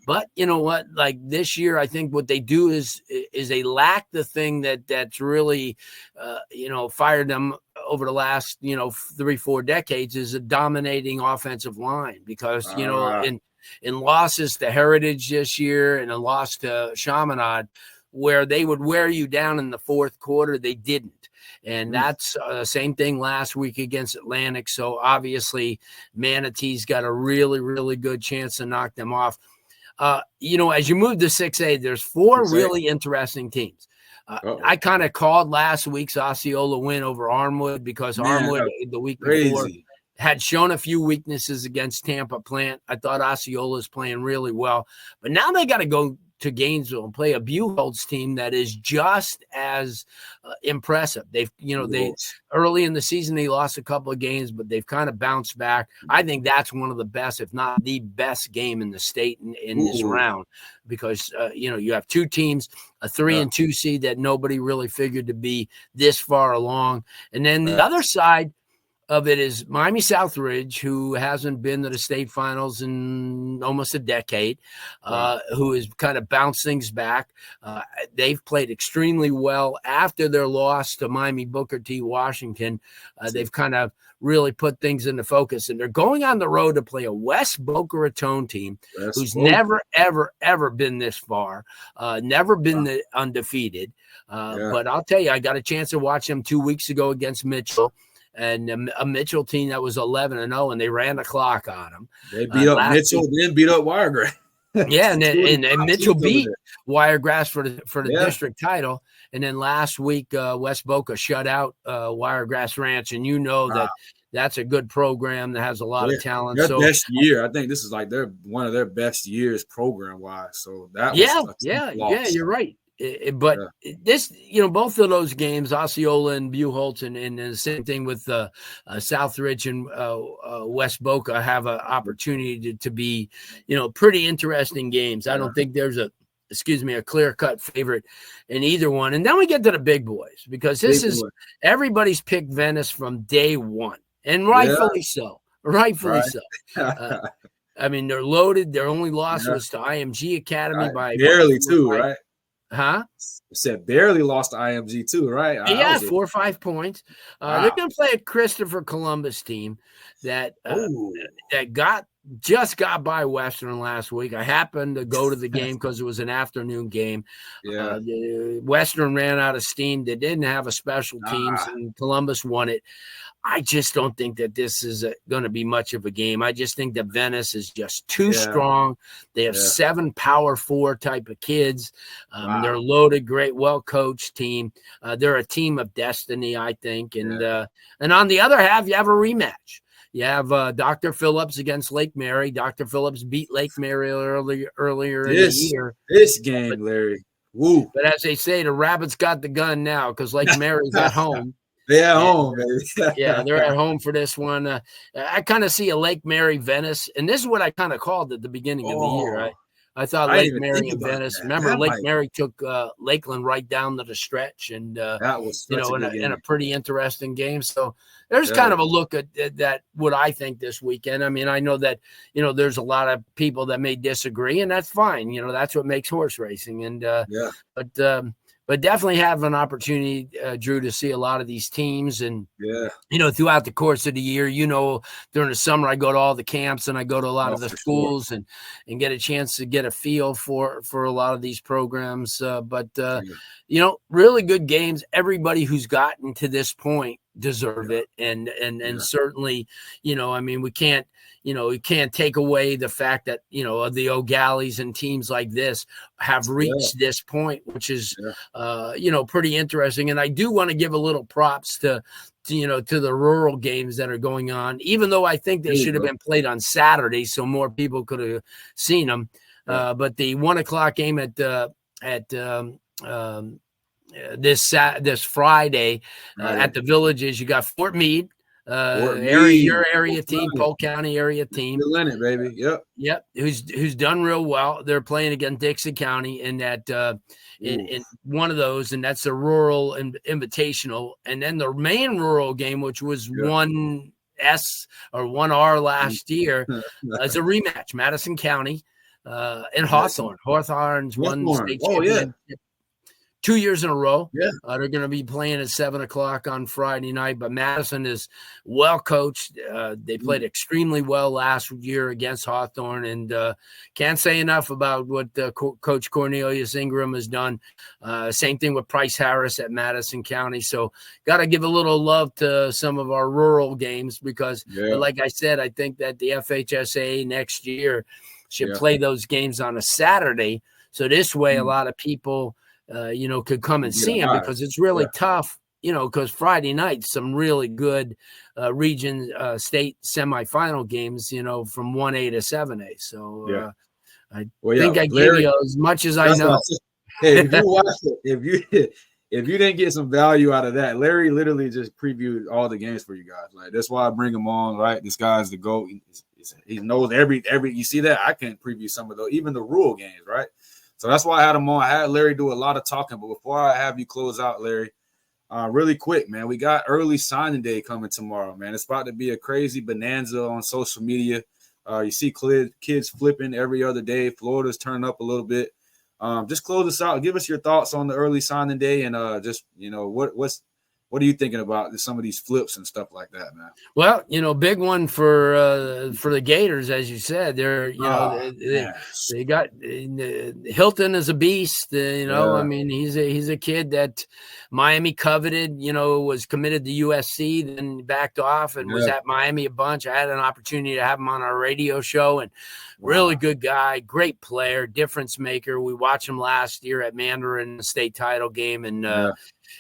But you know what, like this year, I think what they do is they lack the thing that's really, fired them over the last, 3-4 decades is a dominating offensive line because, in losses to Heritage this year and a loss to Chaminade, where they would wear you down in the fourth quarter, they didn't. And that's the same thing last week against Atlantic. So obviously Manatee's got a really, really good chance to knock them off. As you move to 6A, there's 4 really interesting teams. I kind of called last week's Osceola win over Armwood because Armwood the week before had shown a few weaknesses against Tampa Plant. I thought Osceola's playing really well, but now they got to go to Gainesville and play a Buchholz team that is just as impressive. They early in the season, they lost a couple of games, but they've kind of bounced back. I think that's one of the best, if not the best game in the state in this round, because, you have 2 teams, a 3 and 2 seed that nobody really figured to be this far along. And then the other side of it is Miami Southridge, who hasn't been to the state finals in almost a decade, who has kind of bounced things back. They've played extremely well after their loss to Miami Booker T. Washington. They've kind of really put things into focus, and they're going on the road to play a West Boca Raton team who's never, ever, ever been this far, never been undefeated. But I'll tell you, I got a chance to watch them 2 weeks ago against Mitchell. And a Mitchell team that was 11-0, and they ran the clock on them. They beat up Mitchell, then beat up Wiregrass. and Mitchell beat Wiregrass for the district title. And then last week, West Boca shut out Wiregrass Ranch, and that's a good program that has a lot of talent. Their best year, I think this is like one of their best years program wise. So that you're right. But this, both of those games, Osceola and Buchholz, and the same thing with Southridge and West Boca, have an opportunity to be, pretty interesting games. I don't think there's a clear-cut favorite in either one. And then we get to the big boys, because everybody's picked Venice from day one, and rightfully so. I mean, they're loaded. Their only loss was to IMG Academy by barely too, right? Huh? Said barely lost to IMG too, right? 4 or 5 points. They're going to play a Christopher Columbus team that just got by Western last week. I happened to go to the game because it was an afternoon game. Western ran out of steam. They didn't have a special teams, and Columbus won it. I just don't think that this is going to be much of a game. I just think that Venice is just too strong. They have 7 Power 4 type of kids. They're loaded, great, well-coached team. They're a team of destiny, I think. And on the other half, you have a rematch. You have Dr. Phillips against Lake Mary. Dr. Phillips beat Lake Mary earlier in the year. This game, Larry. Woo. But as they say, the rabbit's got the gun now because Lake Mary's at home. They're at home, baby. Yeah, they're at home for this one. I kind of see a Lake Mary Venice, and this is what I kind of called at the beginning of the year. I thought Lake Mary and Venice. Remember, Lake Mary took Lakeland right down to the stretch, and that was in a pretty interesting game. So there's kind of a look at that. What I think this weekend. I mean, I know that there's a lot of people that may disagree, and that's fine. That's what makes horse racing. And but definitely have an opportunity, Drew, to see a lot of these teams. And, throughout the course of the year, during the summer, I go to all the camps and I go to a lot of the schools and get a chance to get a feel for a lot of these programs. But really good games. Everybody who's gotten to this point deserve it. And certainly, I mean, we can't take away the fact that, the O'Galleys and teams like this have reached this point, which is, pretty interesting. And I do want to give a little props to the rural games that are going on, even though I think they should have been played on Saturday so more people could have seen them. But the 1:00 game this Friday at the Villages, you got Fort Meade. Your area team, Polk County area team. Still in it, baby. Yep. Who's done real well. They're playing against Dixon County in that in one of those, and that's a rural invitational. And then the main rural game, which was 1S or 1R last year, is a rematch. Madison County and Hawthorne. Hawthorne's won state championship 2 years in a row. They're going to be playing at 7:00 on Friday night, but Madison is well coached. They played extremely well last year against Hawthorne, and can't say enough about what Coach Cornelius Ingram has done. Same thing with Price Harris at Madison County. So got to give a little love to some of our rural games because, like I said, I think that the FHSA next year should play those games on a Saturday. So this way, a lot of people could come and see him because it's really tough, because Friday night, some really good region state semifinal games, from 1A to 7A. So I think I gave you as much as I know. Hey, if you watched it, if you didn't get some value out of that, Larry literally just previewed all the games for you guys. Like, that's why I bring him on, right? This guy's the GOAT. He knows every, you see that? I can preview some of those, even the rural games, right? So that's why I had him on. I had Larry do a lot of talking. But before I have you close out, Larry, really quick, man, we got early signing day coming tomorrow, man. It's about to be a crazy bonanza on social media. You see kids flipping every other day. Florida's turning up a little bit. Just close us out. Give us your thoughts on the early signing day and what are you thinking about some of these flips and stuff like that, man? Well, big one for the Gators, as you said. They're, they got Hilton is a beast. I mean, he's a kid that Miami coveted. Was committed to USC, then backed off and was at Miami a bunch. I had an opportunity to have him on our radio show, and really good guy, great player, difference maker. We watched him last year at Mandarin, the state title game, and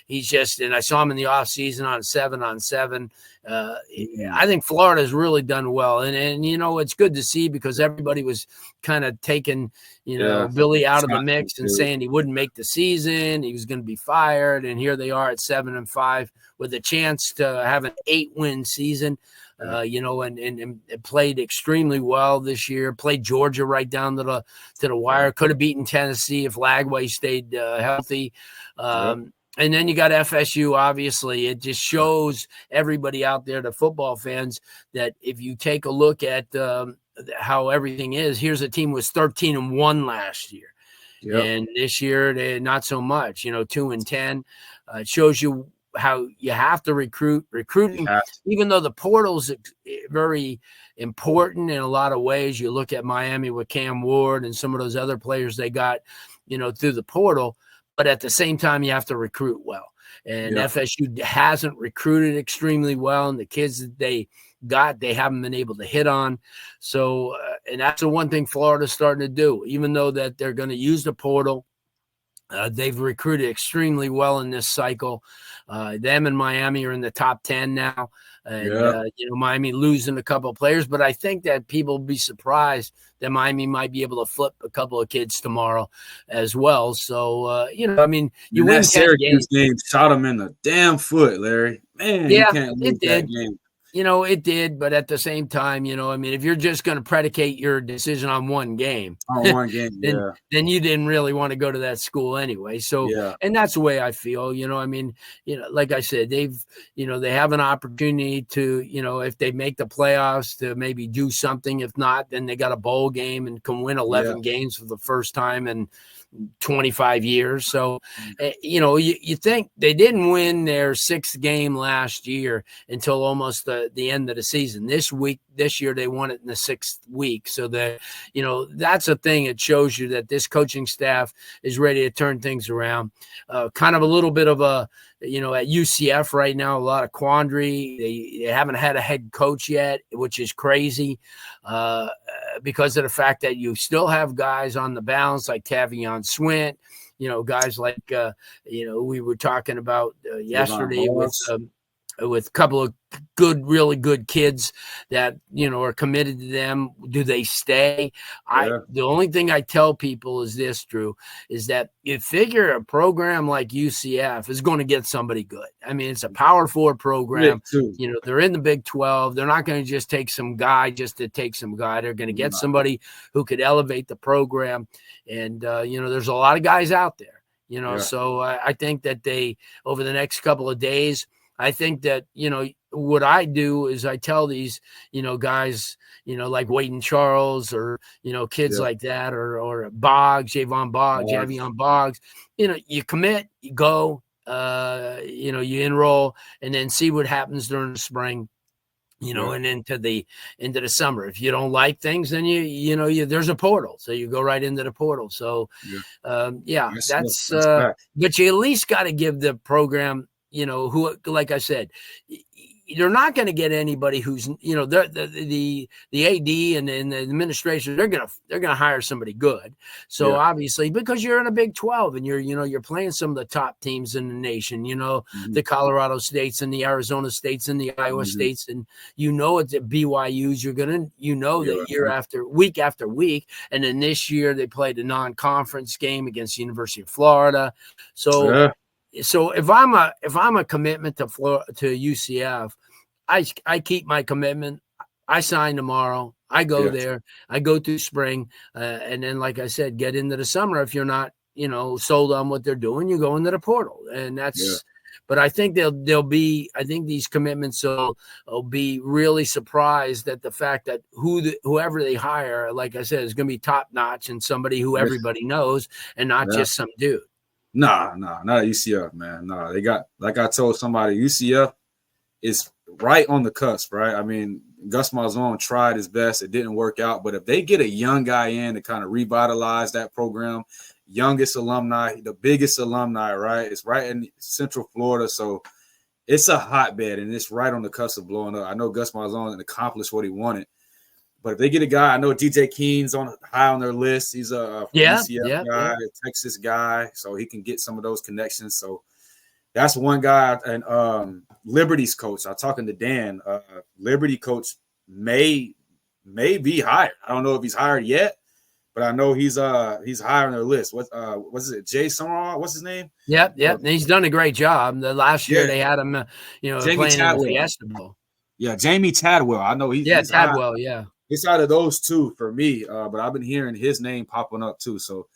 he's just, and I saw him in the offseason on 7-on-7. I think Florida's really done well. And it's good to see because everybody was kind of taking, Billy out of the mix and saying he wouldn't make the season. He was going to be fired. And here they are at 7-5 with a chance to have an 8-win season. And played extremely well this year. Played Georgia right down to the wire. Could have beaten Tennessee if Lagway stayed healthy. And then you got FSU, obviously. It just shows everybody out there, the football fans, that if you take a look at how everything is, here's a team was 13-1 last year. And this year, they not so much, 2-10. It shows you how you have to recruiting, even though the portal's very important in a lot of ways. You look at Miami with Cam Ward and some of those other players they got, through the portal. But at the same time, you have to recruit well. And FSU hasn't recruited extremely well. And the kids that they got, they haven't been able to hit on. So, and that's the one thing Florida's starting to do, even though that they're going to use the portal. They've recruited extremely well in this cycle. Them and Miami are in the top 10 now. And, Miami losing a couple of players. But I think that people will be surprised that Miami might be able to flip a couple of kids tomorrow as well. So, you win that Syracuse game shot him in the damn foot, Larry. Man, you can't lose that game. It did, but at the same time, if you're just going to predicate your decision on one game, then you didn't really want to go to that school anyway. So, and that's the way I feel, like I said, they have an opportunity to, if they make the playoffs, to maybe do something. If not, then they got a bowl game and can win 11 games for the first time in 25 years. So, you think they didn't win their 6th game last year until almost the end of the season. This year, they won it in the 6th week. So that's a thing. It shows you that this coaching staff is ready to turn things around. Kind of a little bit of a, at UCF right now, a lot of quandary. They haven't had a head coach yet, which is crazy because of the fact that you still have guys on the balance like Tavion Swint, guys like, we were talking about yesterday with a couple of really good kids that, are committed to them. Do they stay? The only thing I tell people is this, Drew, is that you figure a program like UCF is going to get somebody good. I mean, it's a Power 4 program. They're in the Big 12. They're not going to just take some guy just to take some guy. They're going to get somebody who could elevate the program. And, there's a lot of guys out there, so I think that they, over the next couple of days, I think that, what I do is I tell these, guys, like Wayden Charles or, kids like that, or Boggs, Javion Boggs, you commit, you go, you enroll, and then see what happens during the spring, and into the summer. If you don't like things, then there's a portal. So you go right into the portal. So, that's but you at least got to give the program, who, like I said, you're not going to get anybody who's, the AD and the administration, they're going to hire somebody good. So obviously, because you're in a Big 12 and you're playing some of the top teams in the nation, the Colorado States and the Arizona States and the Iowa States, and it's at BYU's, you're going to, that week after week. And then this year they played a non-conference game against the University of Florida. So, So if I'm a commitment to UCF, I keep my commitment. I sign tomorrow. I go there. I go through spring, and then, like I said, get into the summer. If you're not, sold on what they're doing, you go into the portal, and that's. But I think they'll be. I think these commitments will be really surprised at the fact that whoever they hire, like I said, is going to be top notch and somebody who everybody knows, and not just some dude. Nah, not at UCF, man. Nah, they got, like I told somebody, UCF is right on the cusp, right? I mean, Gus Malzahn tried his best. It didn't work out. But if they get a young guy in to kind of revitalize that program, youngest alumni, the biggest alumni, right? It's right in Central Florida. So it's a hotbed, and it's right on the cusp of blowing up. I know Gus Malzahn accomplished what he wanted. But if they get a guy, I know DJ Keene's high on their list. He's a UCF guy, a Texas guy, so he can get some of those connections. So that's one guy. And Liberty's coach, I was talking to Dan. Liberty coach may be hired. I don't know if he's hired yet, but I know he's high on their list. What's it? Jay Summerall? What's his name? Yep. And he's done a great job. The last year they had him, playing in the Fiesta Bowl. Yeah, Jamie Tadwell. I know he's Tadwell. It's out of those two for me, but I've been hearing his name popping up too. So,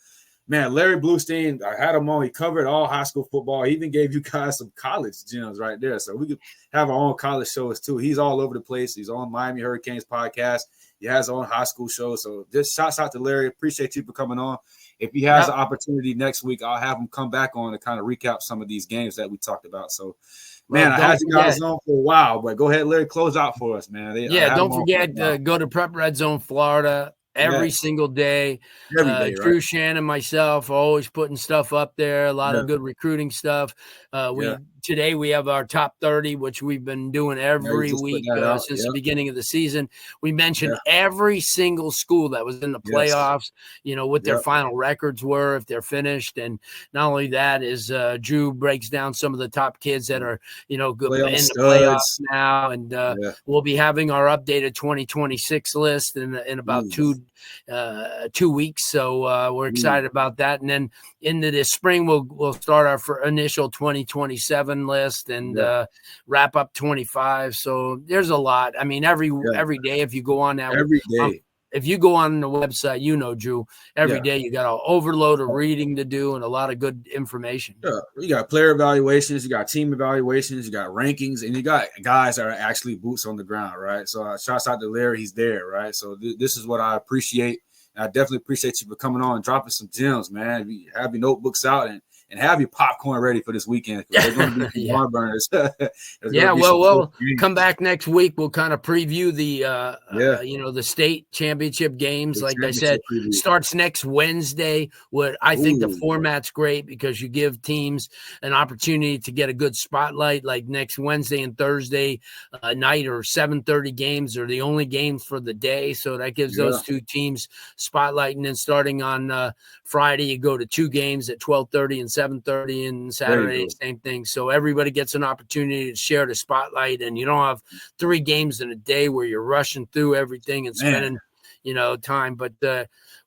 man, Larry Blustein, I had him on. He covered all high school football. He even gave you guys some college gems right there. So we could have our own college shows too. He's all over the place. He's on Miami Hurricanes podcast. He has his own high school show. So just shouts out to Larry. Appreciate you for coming on. If he has an opportunity next week, I'll have him come back on to kind of recap some of these games that we talked about. So, man, I had you guys on for a while, but go ahead, Larry, close out for us, man. Don't forget to go to Prep Red Zone Florida every single day. Drew Shannon, myself, are always putting stuff up there, a lot of good recruiting stuff. We today we have our top 30, which we've been doing every week since the beginning of the season. We mentioned every single school that was in the playoffs, what their final records were, if they're finished. And not only that is Drew breaks down some of the top kids that are, in the playoffs now. And we'll be having our updated 2026 list in about 2 weeks. So we're excited about that. And then into this spring, we'll start our initial 2027 list and wrap up 25. So there's a lot. I mean, every day, if you go on that, if you go on the website, Drew, every day you got an overload of reading to do and a lot of good information. Yeah, you got player evaluations, you got team evaluations, you got rankings, and you got guys that are actually boots on the ground, right? So shouts out to Larry, he's there, right? So this is what I appreciate. And I definitely appreciate you for coming on and dropping some gems, man. Have your notebooks out and have your popcorn ready for this weekend. They're going to be barn burners. We'll come back next week. We'll kind of preview the state championship games. Like I said, starts next Wednesday. I think the format's great because you give teams an opportunity to get a good spotlight. Like next Wednesday and Thursday night or 7:30 games are the only games for the day. So that gives those two teams spotlight. And then starting on Friday, you go to 2 games at 12:30 and 7:30, and Saturday, same thing. So everybody gets an opportunity to share the spotlight, and you don't have 3 games in a day where you're rushing through everything and spending, time. But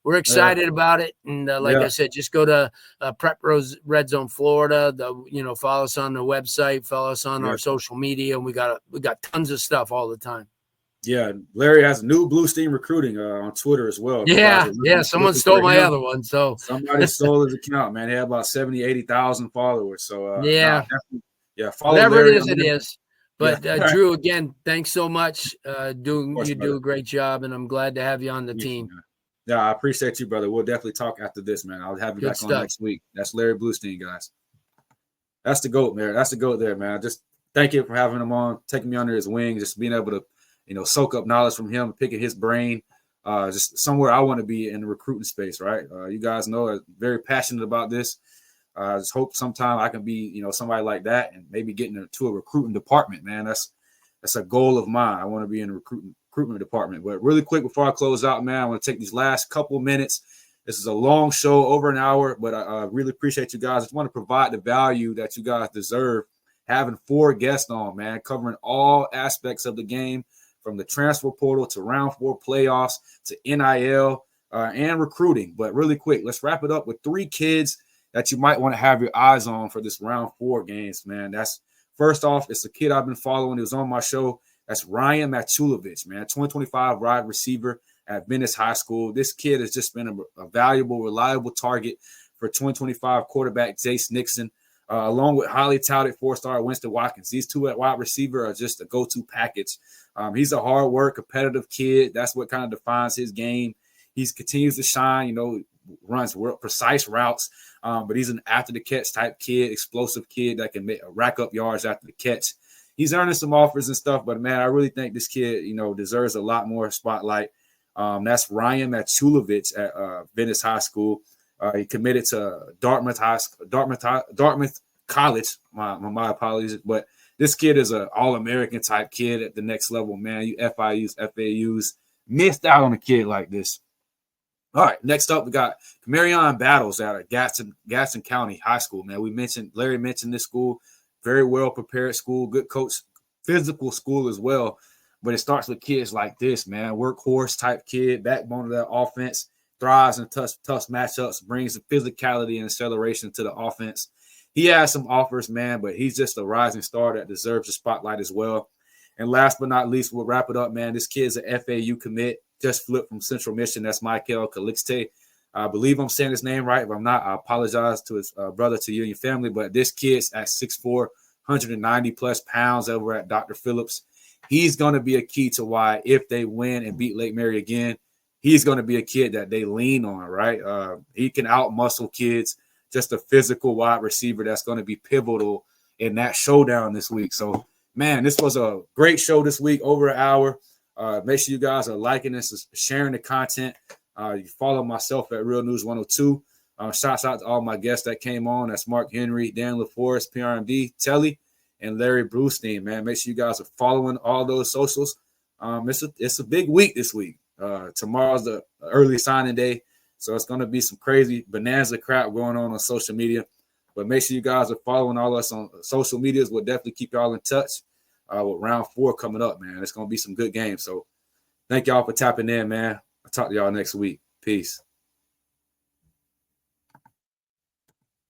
we're excited about it. And like I said, just go to Prep Rose Red Zone Florida. Follow us on the website, follow us on our social media, and we got tons of stuff all the time. Yeah, Larry has new Blustein recruiting on Twitter as well. Yeah. Someone stole my other one. So somebody stole his account, man. He had about 70,000, 80,000 followers. So follow whatever Larry it is. But Drew, again, thanks so much. You do a great job, and I'm glad to have you on the team. Yeah, I appreciate you, brother. We'll definitely talk after this, man. I'll have you back on next week. That's Larry Blustein, guys. That's the GOAT, man. That's the GOAT there, man. Just thank you for having him on, taking me under his wing, just being able to soak up knowledge from him, picking his brain, just somewhere I want to be in the recruiting space, right? You guys know I'm very passionate about this. I just hope sometime I can be, somebody like that and maybe get into a recruiting department, man. That's a goal of mine. I want to be in the recruitment department. But really quick before I close out, man, I want to take these last couple of minutes. This is a long show, over an hour, but I really appreciate you guys. I just want to provide the value that you guys deserve, having 4 guests on, man, covering all aspects of the game, from the transfer portal to round 4 playoffs to NIL and recruiting. But really quick, let's wrap it up with 3 kids that you might want to have your eyes on for this round 4 games, man. That's first off, it's a kid I've been following. He was on my show. That's Ryan Matulovich, man, 2025 wide receiver at Venice High School. This kid has just been a valuable, reliable target for 2025 quarterback Jace Nixon, along with highly touted 4-star Winston Watkins. These 2 at wide receiver are just a go-to package. He's a hard work, competitive kid. That's what kind of defines his game. He continues to shine, runs precise routes, but he's an after-the-catch type kid, explosive kid that can rack up yards after the catch. He's earning some offers and stuff, but, man, I really think this kid, deserves a lot more spotlight. That's Ryan Matulovich at Venice High School. He committed to Dartmouth College. My apologies, but this kid is an all-American type kid at the next level, man. You FAUs missed out on a kid like this. All right, next up, we got Marion Battles out of Gaston County High School, man. Larry mentioned this school, very well-prepared school, good coach, physical school as well. But it starts with kids like this, man. Workhorse type kid, backbone of that offense, thrives in tough matchups, brings the physicality and acceleration to the offense. He has some offers, man, but he's just a rising star that deserves a spotlight as well. And last but not least, we'll wrap it up, man. This kid's an FAU commit, just flipped from Central Michigan. That's Michael Calixte. I believe I'm saying his name right. If I'm not, I apologize to his brother, to you and your family. But this kid's at 6'4", 190-plus pounds over at Dr. Phillips. He's going to be a key to why, if they win and beat Lake Mary again, he's going to be a kid that they lean on, right? He can out-muscle kids. Just a physical wide receiver that's going to be pivotal in that showdown this week. So, man, this was a great show this week, over an hour. Make sure you guys are liking this, sharing the content. You follow myself at Real News 102. Shouts out to all my guests that came on. That's Marc Henry, Dan LaForest, PRMD, Telly. and Larry Blustein, man. Make sure you guys are following all those socials. It's a big week this week. Tomorrow's the early signing day, so it's going to be some crazy bonanza crap going on social media. But make sure you guys are following all us on social medias. We'll definitely keep y'all in touch with round 4 coming up, man. It's going to be some good games. So thank y'all for tapping in, man. I'll talk to y'all next week. Peace.